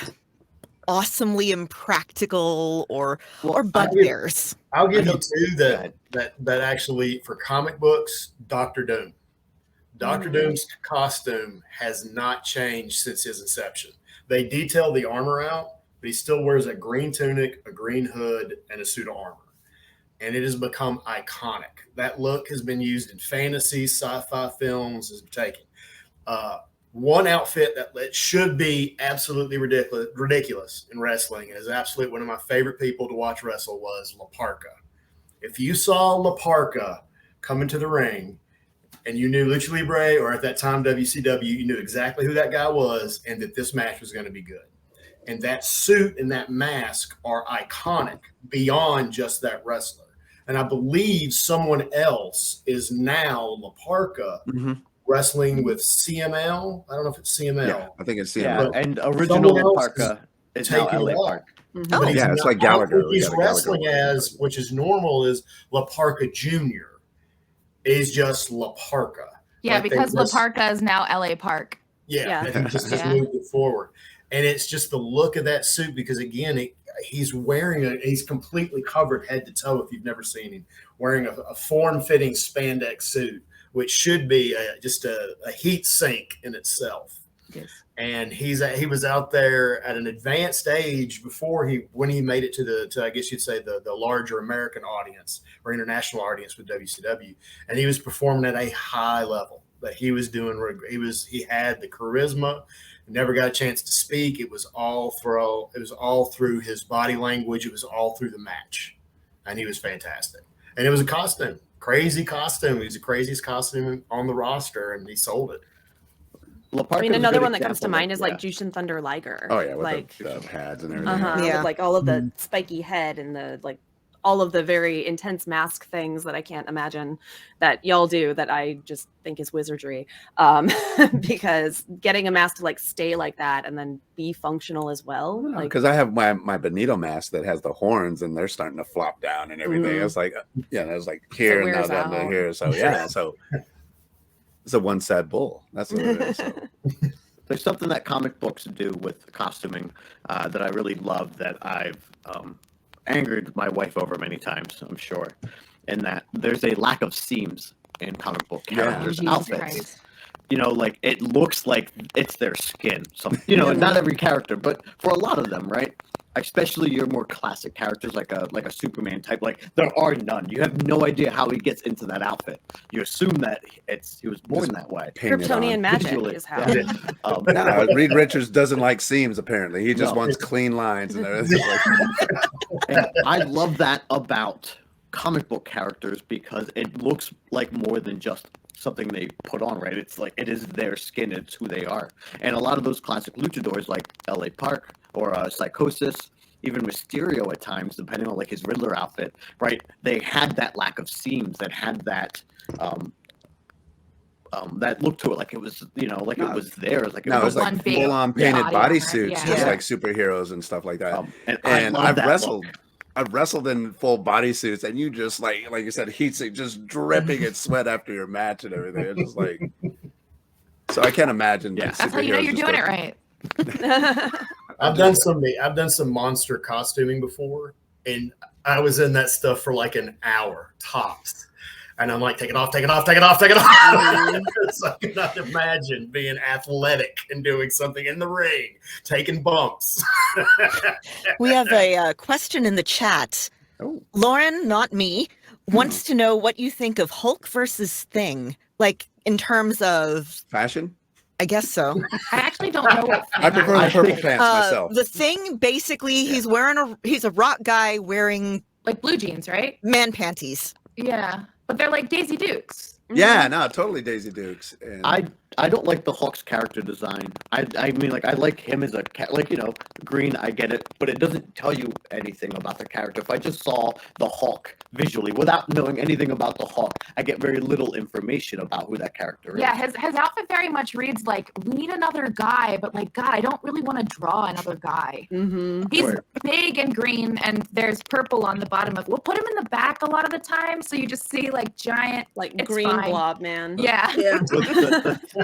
awesomely impractical or bugbears? I'll give you know- two that actually for comic books, Doctor Doom. Doctor Doom's costume has not changed since his inception. They detail the armor out, but he still wears a green tunic, a green hood, and a suit of armor. And it has become iconic. That look has been used in fantasy, sci-fi films, is taken. One outfit that should be absolutely ridiculous in wrestling, and is absolutely one of my favorite people to watch wrestle, was La Parka. If you saw La Parka come into the ring and you knew Lucha Libre, or at that time WCW, you knew exactly who that guy was and that this match was going to be good. And that suit and that mask are iconic beyond just that wrestler. And I believe someone else is now La Parka wrestling with CML. I don't know if it's CML. Yeah, I think it's Yeah, CML. and original Someone else Parka is now taking LA it up. Park. Oh, But he's yeah, it's not- like Gallagher. What We he's got a Gallagher wrestling one. as, which is normal, is La Parka Jr. is just La Parka. Yeah, Like, they because La just- Parka is now LA Park. Yeah, Yeah. and he just has Yeah. moved it forward. And it's just the look of that suit, because again, he's wearing he's completely covered head to toe. If you've never seen him wearing a form-fitting spandex suit, which should be just a heat sink in itself. Yes. And he was out there at an advanced age when he made it to I guess you'd say the larger American audience or international audience with WCW, and he was performing at a high level. That he was doing, he had the charisma. Never got a chance to speak. It was all through his body language. It was all through the match, and he was fantastic. And it was a costume, crazy costume. He was the craziest costume on the roster, and he sold it. I mean, another one that comes to mind is like Jushin Thunder Liger. Oh yeah, with like the pads and everything. Yeah. with like all of the spiky head and the like all of the very intense mask things that I can't imagine that y'all do, that I just think is wizardry. Because getting a mask to like stay like that and then be functional as well. Like, Because I have my Benito mask that has the horns and they're starting to flop down and everything. It's like, it's like here and now wears down to out. here. So yeah, so it's a one sad bull. That's what it is. So. There's something that comic books do with costuming that I really love, that I've angered my wife over many times, I'm sure, in that there's a lack of seams in comic book characters' Jesus outfits. Christ. You know, like it looks like it's their skin. So, not every character, but for a lot of them, right? Especially your more classic characters, like a Superman type. Like there are none. You have no idea how he gets into that outfit. You assume that he was born that way. Paint it on. Kryptonian magic Visually, is how. yeah. No, Reed Richards doesn't like seams. Apparently, he just No. wants clean lines and everything. And I love that about comic book characters, because it looks like more than just something they put on, right? It's like it is their skin, it's who they are. And a lot of those classic luchadors like LA Park or Psychosis, even Mysterio at times, depending on like his Riddler outfit, right? They had that lack of seams, that had that that look to it, like it was, like it was theirs, like it No, it was was one like big full on painted body armor, bodysuits, yeah. just Yeah. like superheroes and stuff like that. and And I love I've that wrestled. look. I've wrestled in full bodysuits, and you just like you said, heat sink, just dripping in sweat after your match and everything. It's just like, so I can't imagine. Yeah. that That's how you know superheroes you're just doing go- it right. I've done some monster costuming before, and I was in that stuff for like an hour tops. And I'm like, take it off, take it off, take it off, take it off. Because I cannot imagine being athletic and doing something in the ring, taking bumps. We have a question in the chat. Oh. Lauren, not me, wants to know what you think of Hulk versus Thing, like in terms of, fashion. I guess so. I actually don't know what I prefer the purple pants myself. The Thing, basically, he's a rock guy wearing like blue jeans, right? Man panties. Yeah, but they're like Daisy Dukes. Yeah, no, totally Daisy Dukes. And I don't like the Hawk's character design. I mean, like, I like him as a like, you know, Green. I get it, but it doesn't tell you anything about the character. If I just saw the Hawk visually without knowing anything about the Hawk, I get very little information about who that character is. Yeah, his outfit very much reads like, we need another guy, but like, God, I don't really want to draw another guy. Mm-hmm. He's Right. big and green, and there's purple on the bottom of. We'll put him in the back a lot of the time, so you just see like giant, Like it's green fine. blob man. Yeah. Yeah.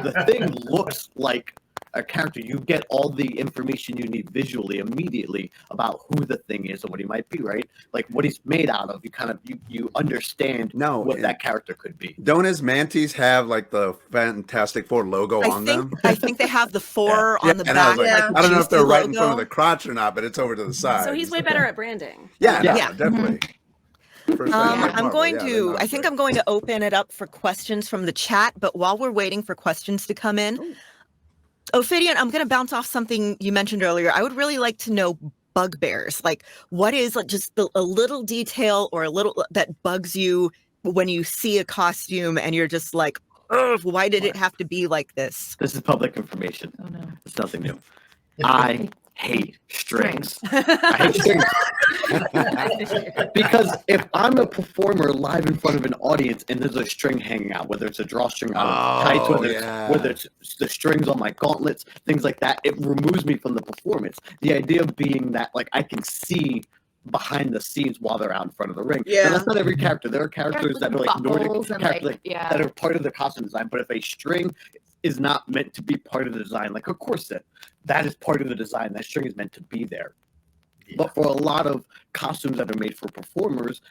The thing looks like a character. You get all the information you need visually immediately about who the thing is and what he might be, right? Like what he's made out of. You kind of you understand what and that character could be. don't his mantis have like the Fantastic Four logo on them? I think they have the four on the and I back. was like, Yeah. I don't know if they're juicy right in front of logo. the crotch or not, but it's over to the side. So he's way better at branding. Yeah, no, Yeah. definitely. First time with I'm Marvel, going yeah, they're to. not I think great. I'm going to open it up for questions from the chat. But while we're waiting for questions to come in, Ophidian, I'm going to bounce off something you mentioned earlier. I would really like to know bugbears. Like, what is like just a little detail or a little that bugs you when you see a costume and you're just like, oh, why did it have to be like this? This is public information. Oh no. It's nothing new. I hate strings. I hate strings. Because if I'm a performer live in front of an audience and there's a string hanging out, whether it's a drawstring out of tights, whether it's the strings on my gauntlets, things like that, it removes me from the performance. The idea being that like I can see behind the scenes while they're out in front of the ring. Yeah. And that's not every character. There are characters that are like Nordic Buckles and characters like, yeah. that are part of the costume design. But if a string is not meant to be part of the design, like a corset, that is part of the design. That string is meant to be there. But for a lot of costumes that are made for performers,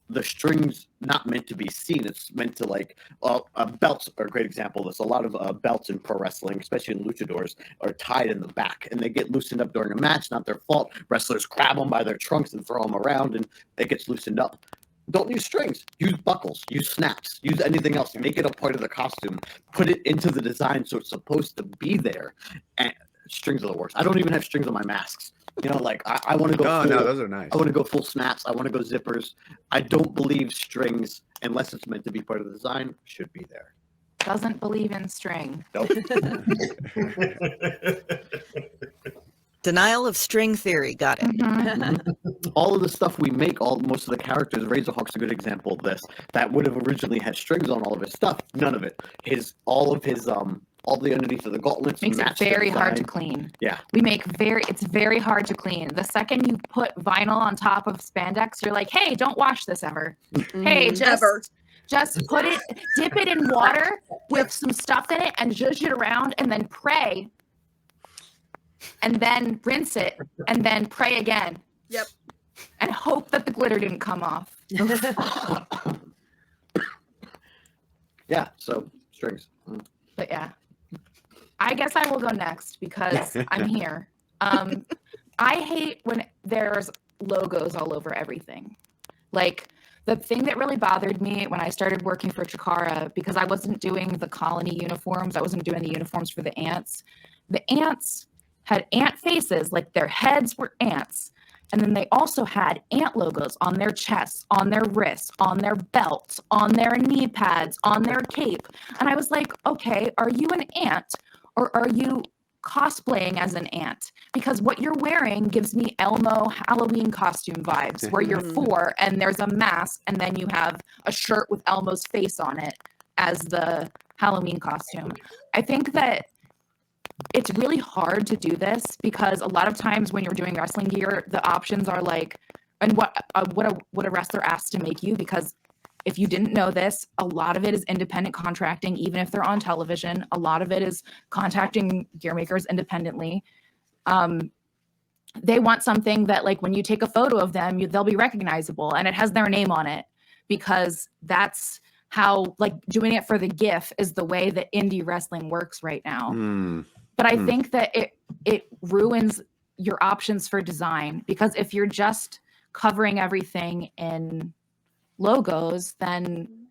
the string's not meant to be seen. It's meant to like belts are a great example of this. A lot of belts in pro wrestling, especially in luchadors, are tied in the back and they get loosened up during a match. Not their fault. Wrestlers grab them by their trunks and throw them around and it gets loosened up. Don't use strings. Use buckles. Use snaps. Use anything else. Make it a part of the costume. Put it into the design so it's supposed to be there. And strings are the worst. I don't even have strings on my masks. You know, like I want to go. No, those are nice. I want to go full snaps. I want to go zippers. I don't believe strings, unless it's meant to be part of the design, should be there. Doesn't believe in string. Nope. Denial of string theory. Got it. Mhm. All of the stuff we make, most of the characters, Razorhawk's a good example of this, that would have originally had strings on all of his stuff. None of it. All the underneath of the gauntlets Makes it match the very hard to design. clean. Yeah. It's very hard to clean. The second you put vinyl on top of spandex, you're like, hey, don't wash this ever. Hey, Never. just put it, dip it in water with some stuff in it and zhuzh it around and then pray. And then rinse it and then pray again. Yep. And hope that the glitter didn't come off. Yeah, so strings. But yeah, I guess I will go next because I'm here. I hate when there's logos all over everything. Like the thing that really bothered me when I started working for Chikara, because I wasn't doing the colony uniforms, I wasn't doing the uniforms for the ants. The ants had ant faces, like their heads were ants. And then they also had ant logos on their chests, on their wrists, on their belts, on their knee pads, on their cape. And I was like, okay, are you an ant or are you cosplaying as an ant? Because what you're wearing gives me Elmo Halloween costume vibes, where you're four and there's a mask and then you have a shirt with Elmo's face on it as the Halloween costume. I think that it's really hard to do this because a lot of times when you're doing wrestling gear, the options are like, and what a wrestler asks to make you, because if you didn't know this, a lot of it is independent contracting, even if they're on television. A lot of it is contacting gear makers independently. They want something that, like, when you take a photo of them, they'll be recognizable and it has their name on it, because that's how, like, doing it for the GIF is the way that indie wrestling works right now. But I think that it ruins your options for design, because if you're just covering everything in logos, then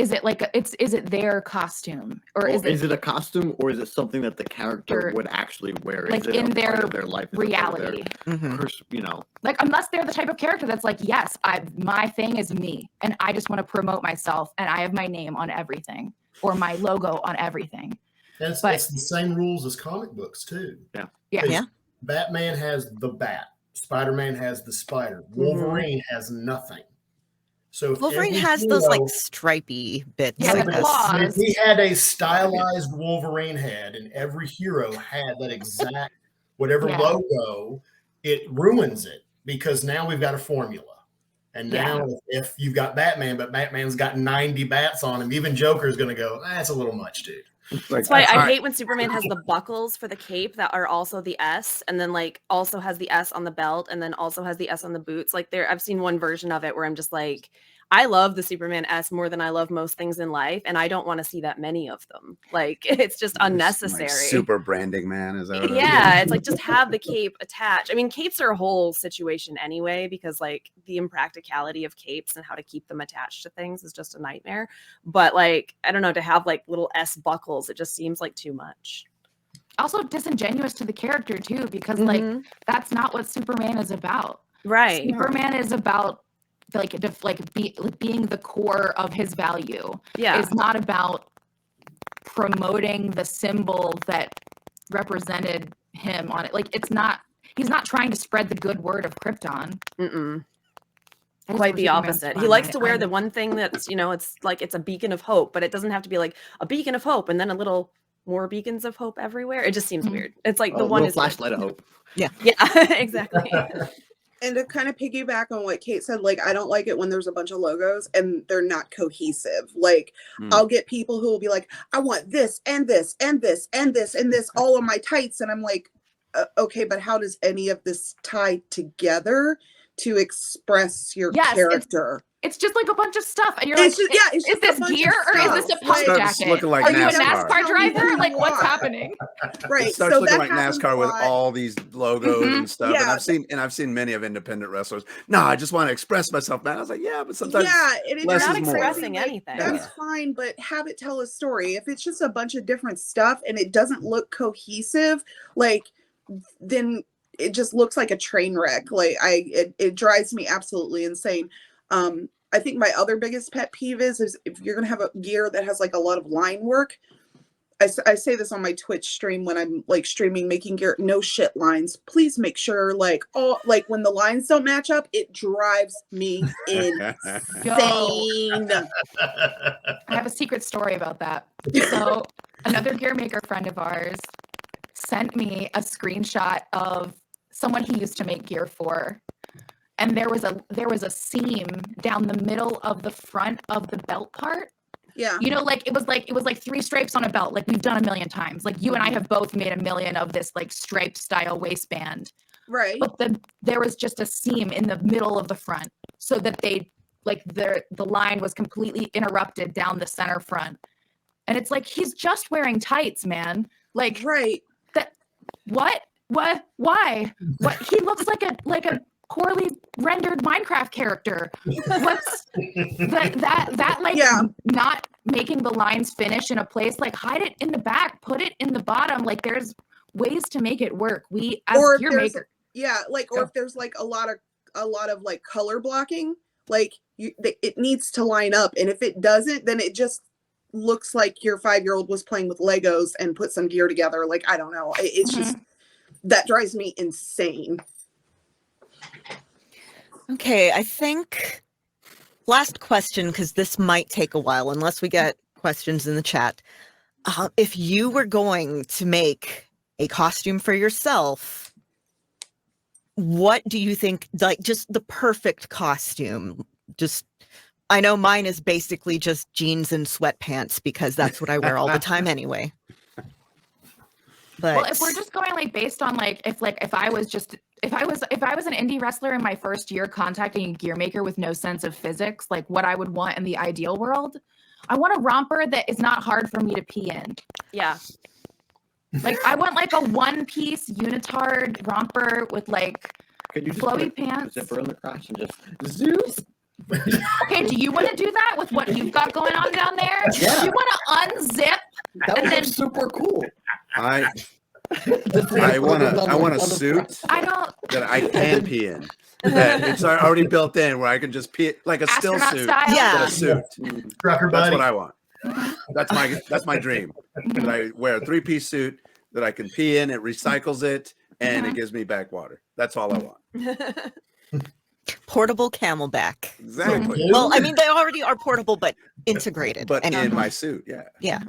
is it like is it their costume or is it a costume or is it something that the character Or, would actually wear? like, Is it in a part their of their life? Is it part of their reality? Mhm. Like, unless they're the type of character that's like, yes, my thing is me, and I just want to promote myself, and I have my name on everything or my logo on everything. And But- it's the same rules as comic books too. Yeah. 'Cause Yeah. Batman has the bat. Spider-Man has the spider. Wolverine has nothing. So if Wolverine every has those like hero- stripy bits. Yeah, I the but guess. claws. if he had a stylized Wolverine head and every hero had that exact whatever Yeah. logo, it ruins it because now we've got a formula. And now if you've got Batman, but Batman's got 90 bats on him, even Joker's going to go, that's a little much, dude. That's why I hate when Superman has the buckles for the cape that are also the S, and then like also has the S on the belt, and then also has the S on the boots. Like I've seen one version of it where I'm just like, I love the Superman S more than I love most things in life, and I don't want to see that many of them. Like it's just unnecessary. Like super branding, man. Is that what Yeah, it's like just have the cape attached. I mean, capes are a whole situation anyway, because like the impracticality of capes and how to keep them attached to things is just a nightmare. But like, I don't know, to have like little S buckles, it just seems like too much. Also disingenuous to the character too, because like that's not what Superman is about. Right. Superman is about being the core of his value. Yeah. It's not about promoting the symbol that represented him on it. Like he's not trying to spread the good word of Krypton. Mm-mm. I just Quite wish the Superman's opposite. fun. He likes to wear the one thing that's, you know, it's like it's a beacon of hope, but it doesn't have to be like a beacon of hope and then a little more beacons of hope everywhere. It just seems weird. It's like the one is flashlight of hope. Yeah, exactly. And to kind of piggyback on what Kate said, like, I don't like it when there's a bunch of logos and they're not cohesive. Like, I'll get people who will be like, I want this and this and this and this and this all on my tights. And I'm like, okay, but how does any of this tie together to express your character? It's just like a bunch of stuff. And you're It's like, just- is this gear or is this a pump Starts jacket? looking like Are you a NASCAR. NASCAR driver? Tell me Like, who what's you are. happening? Right. It starts so looking that like happens NASCAR a with lot. all these logos and stuff. Yeah. And I've seen many of independent wrestlers. No, I just want to express myself, man. I was like, yeah, but sometimes and if less You're not is more. expressing anything. That's fine, but have it tell a story. If it's just a bunch of different stuff and it doesn't look cohesive, like then it just looks like a train wreck. Like it drives me absolutely insane. I think my other biggest pet peeve is if you're gonna have a gear that has like a lot of line work. I say this on my Twitch stream when I'm like streaming making gear, no shit lines. Please make sure like when the lines don't match up, it drives me insane. I have a secret story about that. So another gear maker friend of ours sent me a screenshot of someone he used to make gear for. And there was a seam down the middle of the front of the belt part. Yeah. You know, like it was like 3 stripes on a belt, like we've done a million times. Like you and I have both made a million of this like stripe style waistband. Right. But there was just a seam in the middle of the front so that the line was completely interrupted down the center front. And it's like, he's just wearing tights, man. Like, right. Why? What? He looks like a poorly rendered Minecraft character. What's that like not making the lines finish in a place, like hide it in the back, put it in the bottom. Like there's ways to make it work. We as gear maker. Or if there's like a lot of like color blocking, like it needs to line up. And if it doesn't, then it just looks like your 5-year-old was playing with Legos and put some gear together. Like, I don't know. It's just, that drives me insane. Okay, I think last question, because this might take a while unless we get questions in the chat. If you were going to make a costume for yourself, what do you think, like just the perfect costume? Just, I know mine is basically just jeans and sweatpants because that's what I wear all the time anyway. But well, if we're just going like based on if I was an indie wrestler in my first year contacting a gear maker with no sense of physics, like what I would want in the ideal world, I want a romper that is not hard for me to pee in. Yeah. Like I want like a one-piece unitard romper with like Could you just flowy put a pants. zipper on the crotch and just zoom? Okay, do you want to do that with what you've got going on down there? Yeah. Do you want to unzip? That would And be then- super cool. I Just I want on a the front. suit I don't that I can pee in. That it's already built in where I can just pee like a still astronaut suit. style. Yeah. But a suit. Trucker That's buddy. what I want. That's my dream. That I wear a 3-piece suit that I can pee in, it recycles it, and it gives me back water. That's all I want. Portable Camelback. Exactly. Well, I mean, they already are portable, but integrated. But in anyway. my suit, yeah. Yeah.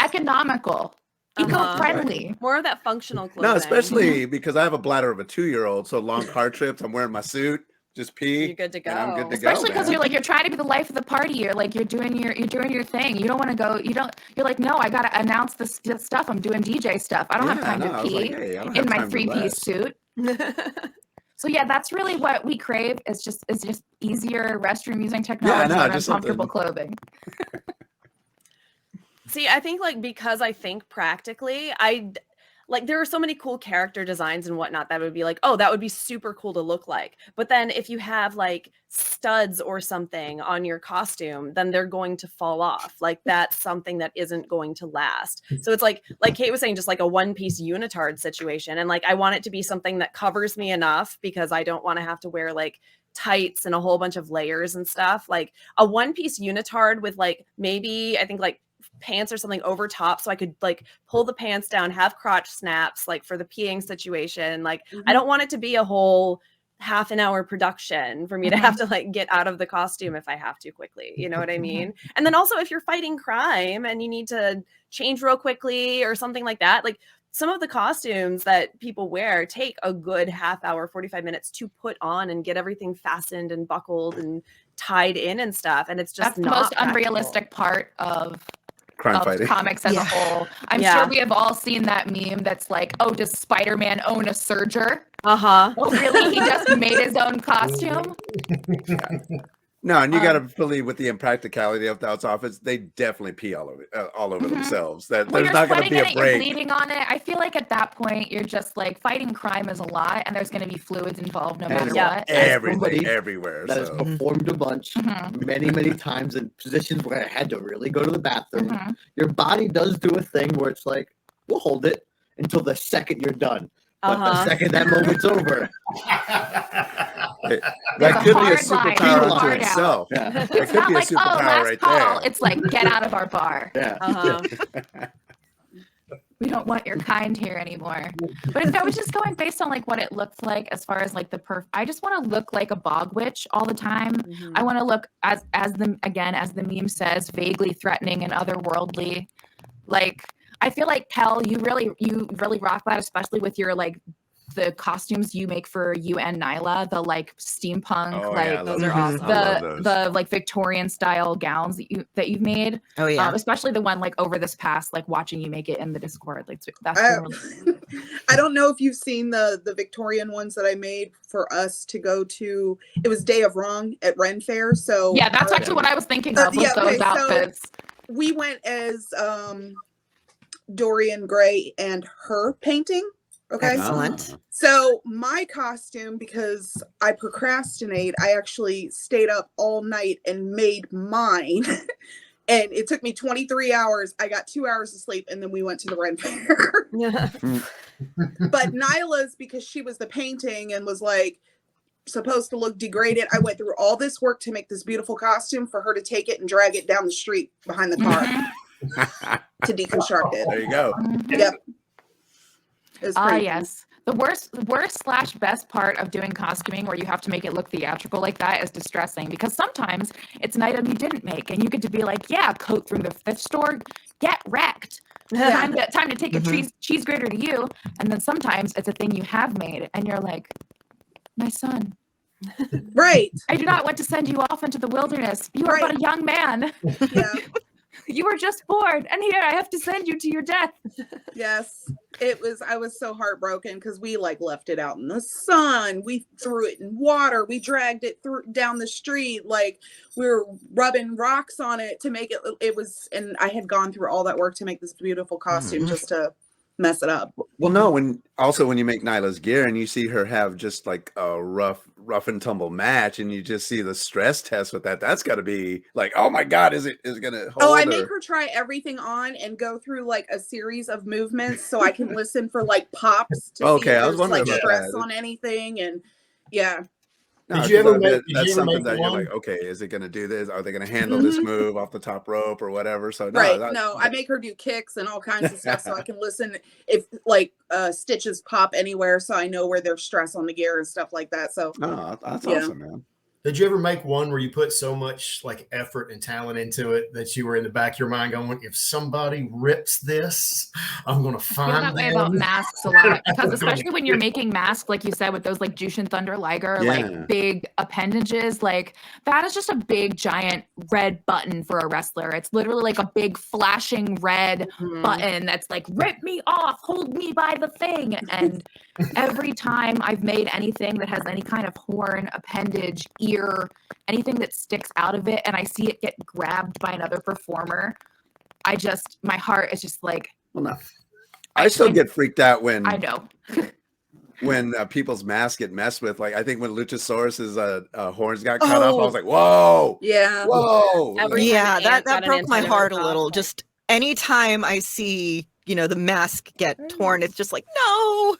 Economical, eco-friendly. More of that functional clothing. No, especially because I have a bladder of a 2-year-old, so long car trips, I'm wearing my suit, just pee. You're good to and I'm go. good to Especially go. because man. you're trying to be the life of the party. You're doing your thing. You don't want to go. You're like, no, I gotta announce this stuff. I'm doing DJ stuff. I don't have time I to was pee like, hey, I don't in have my time for 3-piece that. suit. So yeah, that's really what we crave. Is just easier restroom using technology no, and just uncomfortable something- clothing. See, I think because I think practically, there are so many cool character designs and whatnot that would be like, oh, that would be super cool to look like. But then if you have studs or something on your costume, then they're going to fall off. That's something that isn't going to last. So it's like Kate was saying, just like a one-piece unitard situation. And I want it to be something that covers me enough because I don't want to have to wear tights and a whole bunch of layers and stuff. A one-piece unitard with maybe I think pants or something over top so I could pull the pants down, have crotch snaps for the peeing situation. I don't want it to be a whole half an hour production for me to have to get out of the costume if I have to quickly. You know what I mean? And then also if you're fighting crime and you need to change real quickly or something like that, some of the costumes that people wear take a good half hour, 45 minutes to put on and get everything fastened and buckled and tied in and stuff. And it's just That's the not most practical. unrealistic part of Crime fighting. comics as Yeah. a whole. I'm Yeah. sure we have all seen that meme that's like, oh, does Spider-Man own a serger? Uh-huh. Oh, really? He just made his own costume? No, and you got to believe with the impracticality of those outfits, they definitely pee all over themselves. That When there's you're not going to sweating be in a it, you're break. bleeding on it. I feel like at that point, you're just fighting crime is a lot, and there's going to be fluids involved no matter Yeah. what. Everything, somebody everywhere. That has So. performed a bunch many, many times in positions where I had to really go to the bathroom. Your body does do a thing where it's like, we'll hold it until the second you're done. But the second that moment's over, That could be a hard line, superpower unto hard out. itself. yeah, It It's could not be a like, oh, superpower last right call. there. It's like, get out of our bar. yeah. Uh-huh. We don't want your kind here anymore. But if I was just going based on what it looks like as far as I just want to look like a bog witch all the time. I want to look as the meme says, vaguely threatening and otherworldly. I feel like Kel, you really rock that, especially with your the costumes you make for you and Nyla, the steampunk, Oh, yeah, I those love are those. awesome. I love those. the Victorian style gowns that you've made. Oh yeah. Especially the one over this past, watching you make it in the Discord. That's I don't know if you've seen the Victorian ones that I made for us to go to. It was Day of Wrong at Ren Fair. So yeah, that's actually what I was thinking of. Was yeah, those okay, so- outfits. we went as Dorian Gray and her painting. Okay. Excellent. So my costume, because I procrastinate, I actually stayed up all night and made mine. And it took me 23 hours. I got 2 hours of sleep, and then we went to the Ren Fair. But Nyla's, because she was the painting and was supposed to look degraded, I went through all this work to make this beautiful costume for her to take it and drag it down the street behind the car to deconstruct it. There you go. Yep. It was pretty Yes. The worst / best part of doing costuming where you have to make it look theatrical like that is distressing, because sometimes it's an item you didn't make and you get to be like, yeah, coat from the thrift store, get wrecked. Time to take a cheese grater to you. And then sometimes it's a thing you have made and you're like, my son, Right. I do not want to send you off into the wilderness. You are Right. but a young man. Yeah. You were just born, and here I have to send you to your death. Yes. I was so heartbroken because we left it out in the sun. We threw it in water. We dragged it down the street. We were rubbing rocks on it to make it was, and I had gone through all that work to make this beautiful costume just to mess it up. Well, no, when you make Nyla's gear and you see her have just like a rough and tumble match, and you just see the stress test with that, that's got to be like, oh my God, is it gonna hold? Oh, I make her try everything on and go through like a series of movements so I can listen for like pops to see if I was there's wondering like about stress that. on anything, and yeah. No, Did you 'cause ever I make- bet did that's you ever something make that you're one? like, okay, is it gonna do this? Are they gonna handle this move off the top rope or whatever? So no, Right. No, I make her do kicks and all kinds of stuff so I can listen if like stitches pop anywhere so I know where there's stress on the gear and stuff like that. So no, that's Yeah. awesome, man. Did you ever make one where you put so much like effort and talent into it that you were in the back of your mind going, if somebody rips this, I'm going to I feel find that way them. about masks a lot because especially when you're making masks, like you said, with those like Jushin Thunder Liger, Yeah. like big appendages, like that is just a big giant red button for a wrestler. It's literally like a big flashing red button that's like, rip me off, hold me by the thing. And every time I've made anything that has any kind of horn, appendage, ear, anything that sticks out of it, and I see it get grabbed by another performer, my heart is just like, Well, no, I still get freaked out when I know. when people's masks get messed with. Like I think when Luchasaurus's horns got cut off, I Oh. was like, whoa, yeah. whoa. Every time Yeah, an that ant got an broke my antenna heart a ripped off, little. like- Just anytime I see, the mask get torn, it's just like, no.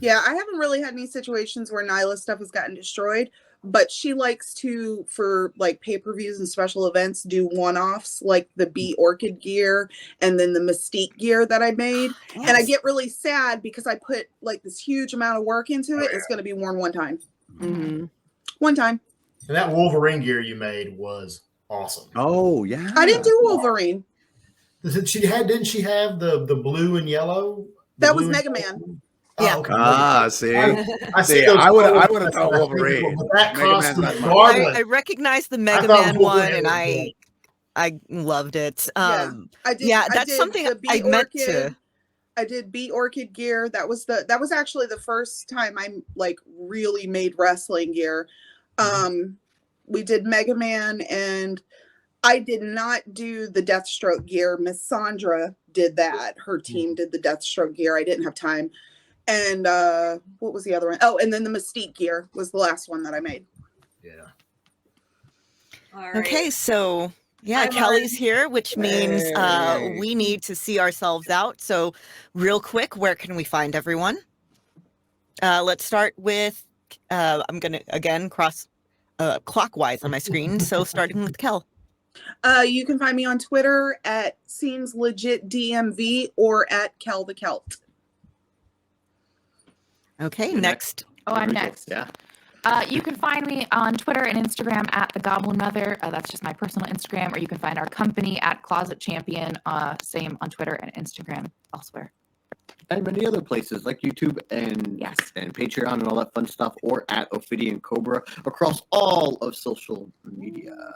Yeah, I haven't really had any situations where Nyla's stuff has gotten destroyed, but she likes to, for like pay-per-views and special events, do one-offs like the Bee Orchid gear and then the Mystique gear that I made. And I get really sad because I put like this huge amount of work into it. It's going to be worn one time. Mhm. One time. And that Wolverine gear you made was awesome. Oh yeah, I didn't do Wolverine. Didn't she have the blue and yellow? The That was blue and Mega yellow? Man. Yeah. Oh, okay. see, I See, those I would've photos, thought I think, Wolverine. but that Mega Man's costume, not my- regardless, I recognize the Mega thought Man Wolverine one, and was I great. I loved it. Yeah, I did. yeah, I that's did something the I Bee meant Orchid. to. I did Bee Orchid gear. That was actually the first time I like really made wrestling gear. We did Mega Man, and I did not do the Deathstroke gear. Miss Sandra did that. Her team did the Deathstroke gear. I didn't have time. And what was the other one? Oh, and then the Mystique gear was the last one that I made. Yeah. All right. Okay, so yeah, I'm Kelly's here, which means Hey. we need to see ourselves out. So, real quick, where can we find everyone? Let's start with. I'm gonna again cross clockwise on my screen. So, starting with Kel. You can find me on Twitter at Seems Legit DMV or at Kel the Celt. Okay, You're next. Oh, I'm There we go. next. Yeah. You can find me on Twitter and Instagram at the Goblin Mother. That's just my personal Instagram, or you can find our company at Closet Champion. Same on Twitter and Instagram elsewhere. And many other places like YouTube and Yes. and Patreon and all that fun stuff, or at Ophidian Cobra across all of social media.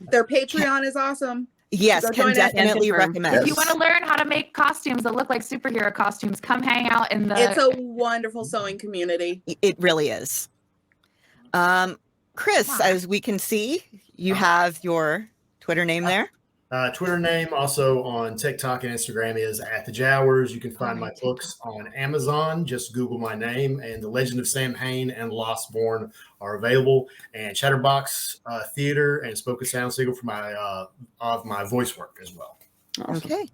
Their Patreon is awesome. Yes, Go can join it. definitely Confirm. recommend. If you want to learn how to make costumes that look like superhero costumes, come hang out in the. It's a wonderful sewing community. It really is. Chris, Wow. as we can see, you have your Twitter name there. Twitter name also on TikTok and Instagram is @thejowers. You can find my books on Amazon. Just Google my name, and The Legend of Sam Hain and Lost Born are available. And Chatterbox Theater and Spoken Sound Signal for my voice work as well. Okay.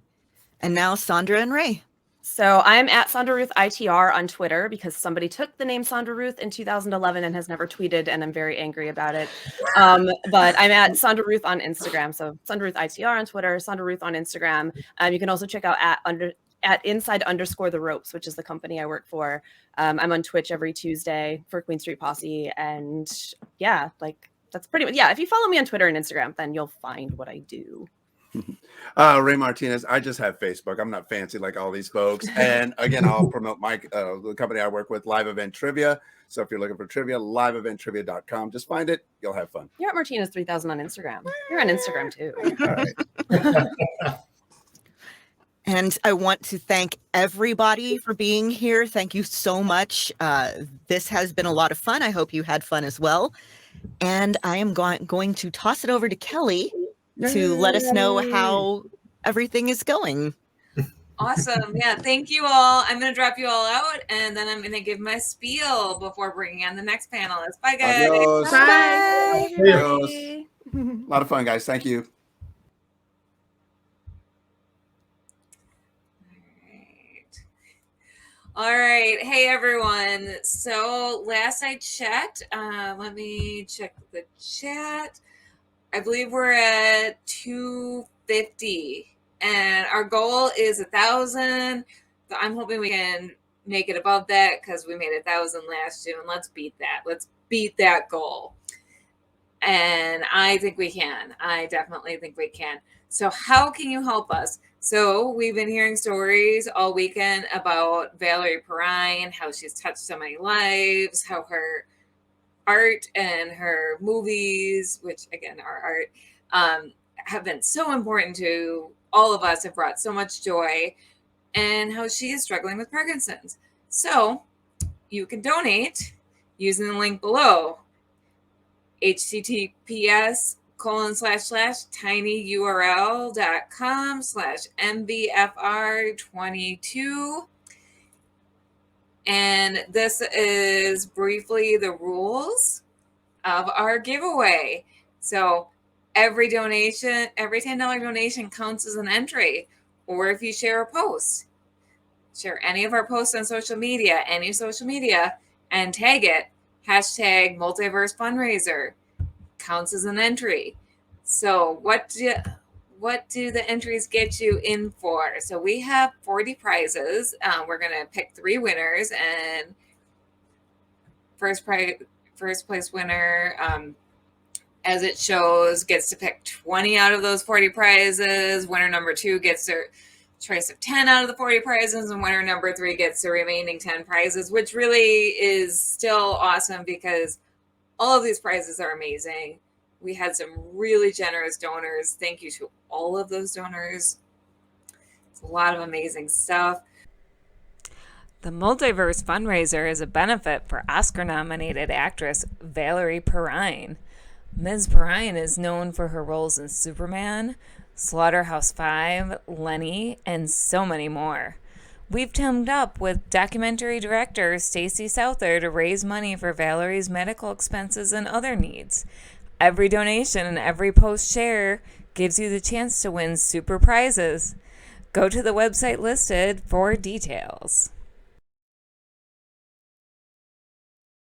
And now Sandra and Ray. So I'm at Sandra Ruth ITR on Twitter because somebody took the name Sandra Ruth in 2011 and has never tweeted, and I'm very angry about it. But I'm at Sandra Ruth on Instagram. So Sandra Ruth ITR on Twitter, Sandra Ruth on Instagram. You can also check out at inside_the ropes, which is the company I work for. I'm on Twitch every Tuesday for Queen Street Posse. And yeah, like that's pretty much, yeah. If you follow me on Twitter and Instagram, then you'll find what I do. Ray Martinez. I just have Facebook. I'm not fancy like all these folks. And again, I'll promote my the company I work with, Live Event Trivia. So if you're looking for trivia, liveeventtrivia.com. Just find it. You'll have fun. You're at Martinez 3000 on Instagram. You're on Instagram too. All right. And I want to thank everybody for being here. Thank you so much. This has been a lot of fun. I hope you had fun as well. And I am going to toss it over to Kelly to let us know how everything is going. Awesome. Yeah. Thank you all. I'm going to drop you all out, and then I'm going to give my spiel before bringing on the next panelist. Bye, guys. Adios. Bye. everybody. A lot of fun, guys. Thank you. All right. Hey, everyone. So last I checked, let me check the chat. I believe we're at 250, and our goal is 1,000. So I'm hoping we can make it above that because we made 1,000 last June. Let's beat that. Let's beat that goal. And I think we can. I definitely think we can. So how can you help us? So we've been hearing stories all weekend about Valerie Perrine, how she's touched so many lives, how her art and her movies, which again are art, have been so important to all of us, have brought so much joy, and how she is struggling with Parkinson's. So you can donate using the link below, https://tinyurl.com/mbfr22. And this is briefly the rules of our giveaway. So every donation, every $10 donation counts as an entry. Or if you share a post, share any of our posts on social media, any social media, and tag it, hashtag multiverse fundraiser, counts as an entry. So what do the entries get you in for? So we have 40 prizes. We're going to pick 3 winners, and first place winner, as it shows, gets to pick 20 out of those 40 prizes. Winner number 2 gets their choice of 10 out of the 40 prizes, and winner number 3 gets the remaining 10 prizes, which really is still awesome because all of these prizes are amazing. We had some really generous donors. Thank you to all of those donors. It's a lot of amazing stuff. The Multiverse Fundraiser is a benefit for Oscar-nominated actress Valerie Perrine. Ms. Perrine is known for her roles in Superman, Slaughterhouse-5, Lenny, and so many more. We've teamed up with documentary director Stacey Souther to raise money for Valerie's medical expenses and other needs. Every donation and every post share gives you the chance to win super prizes. Go to the website listed for details.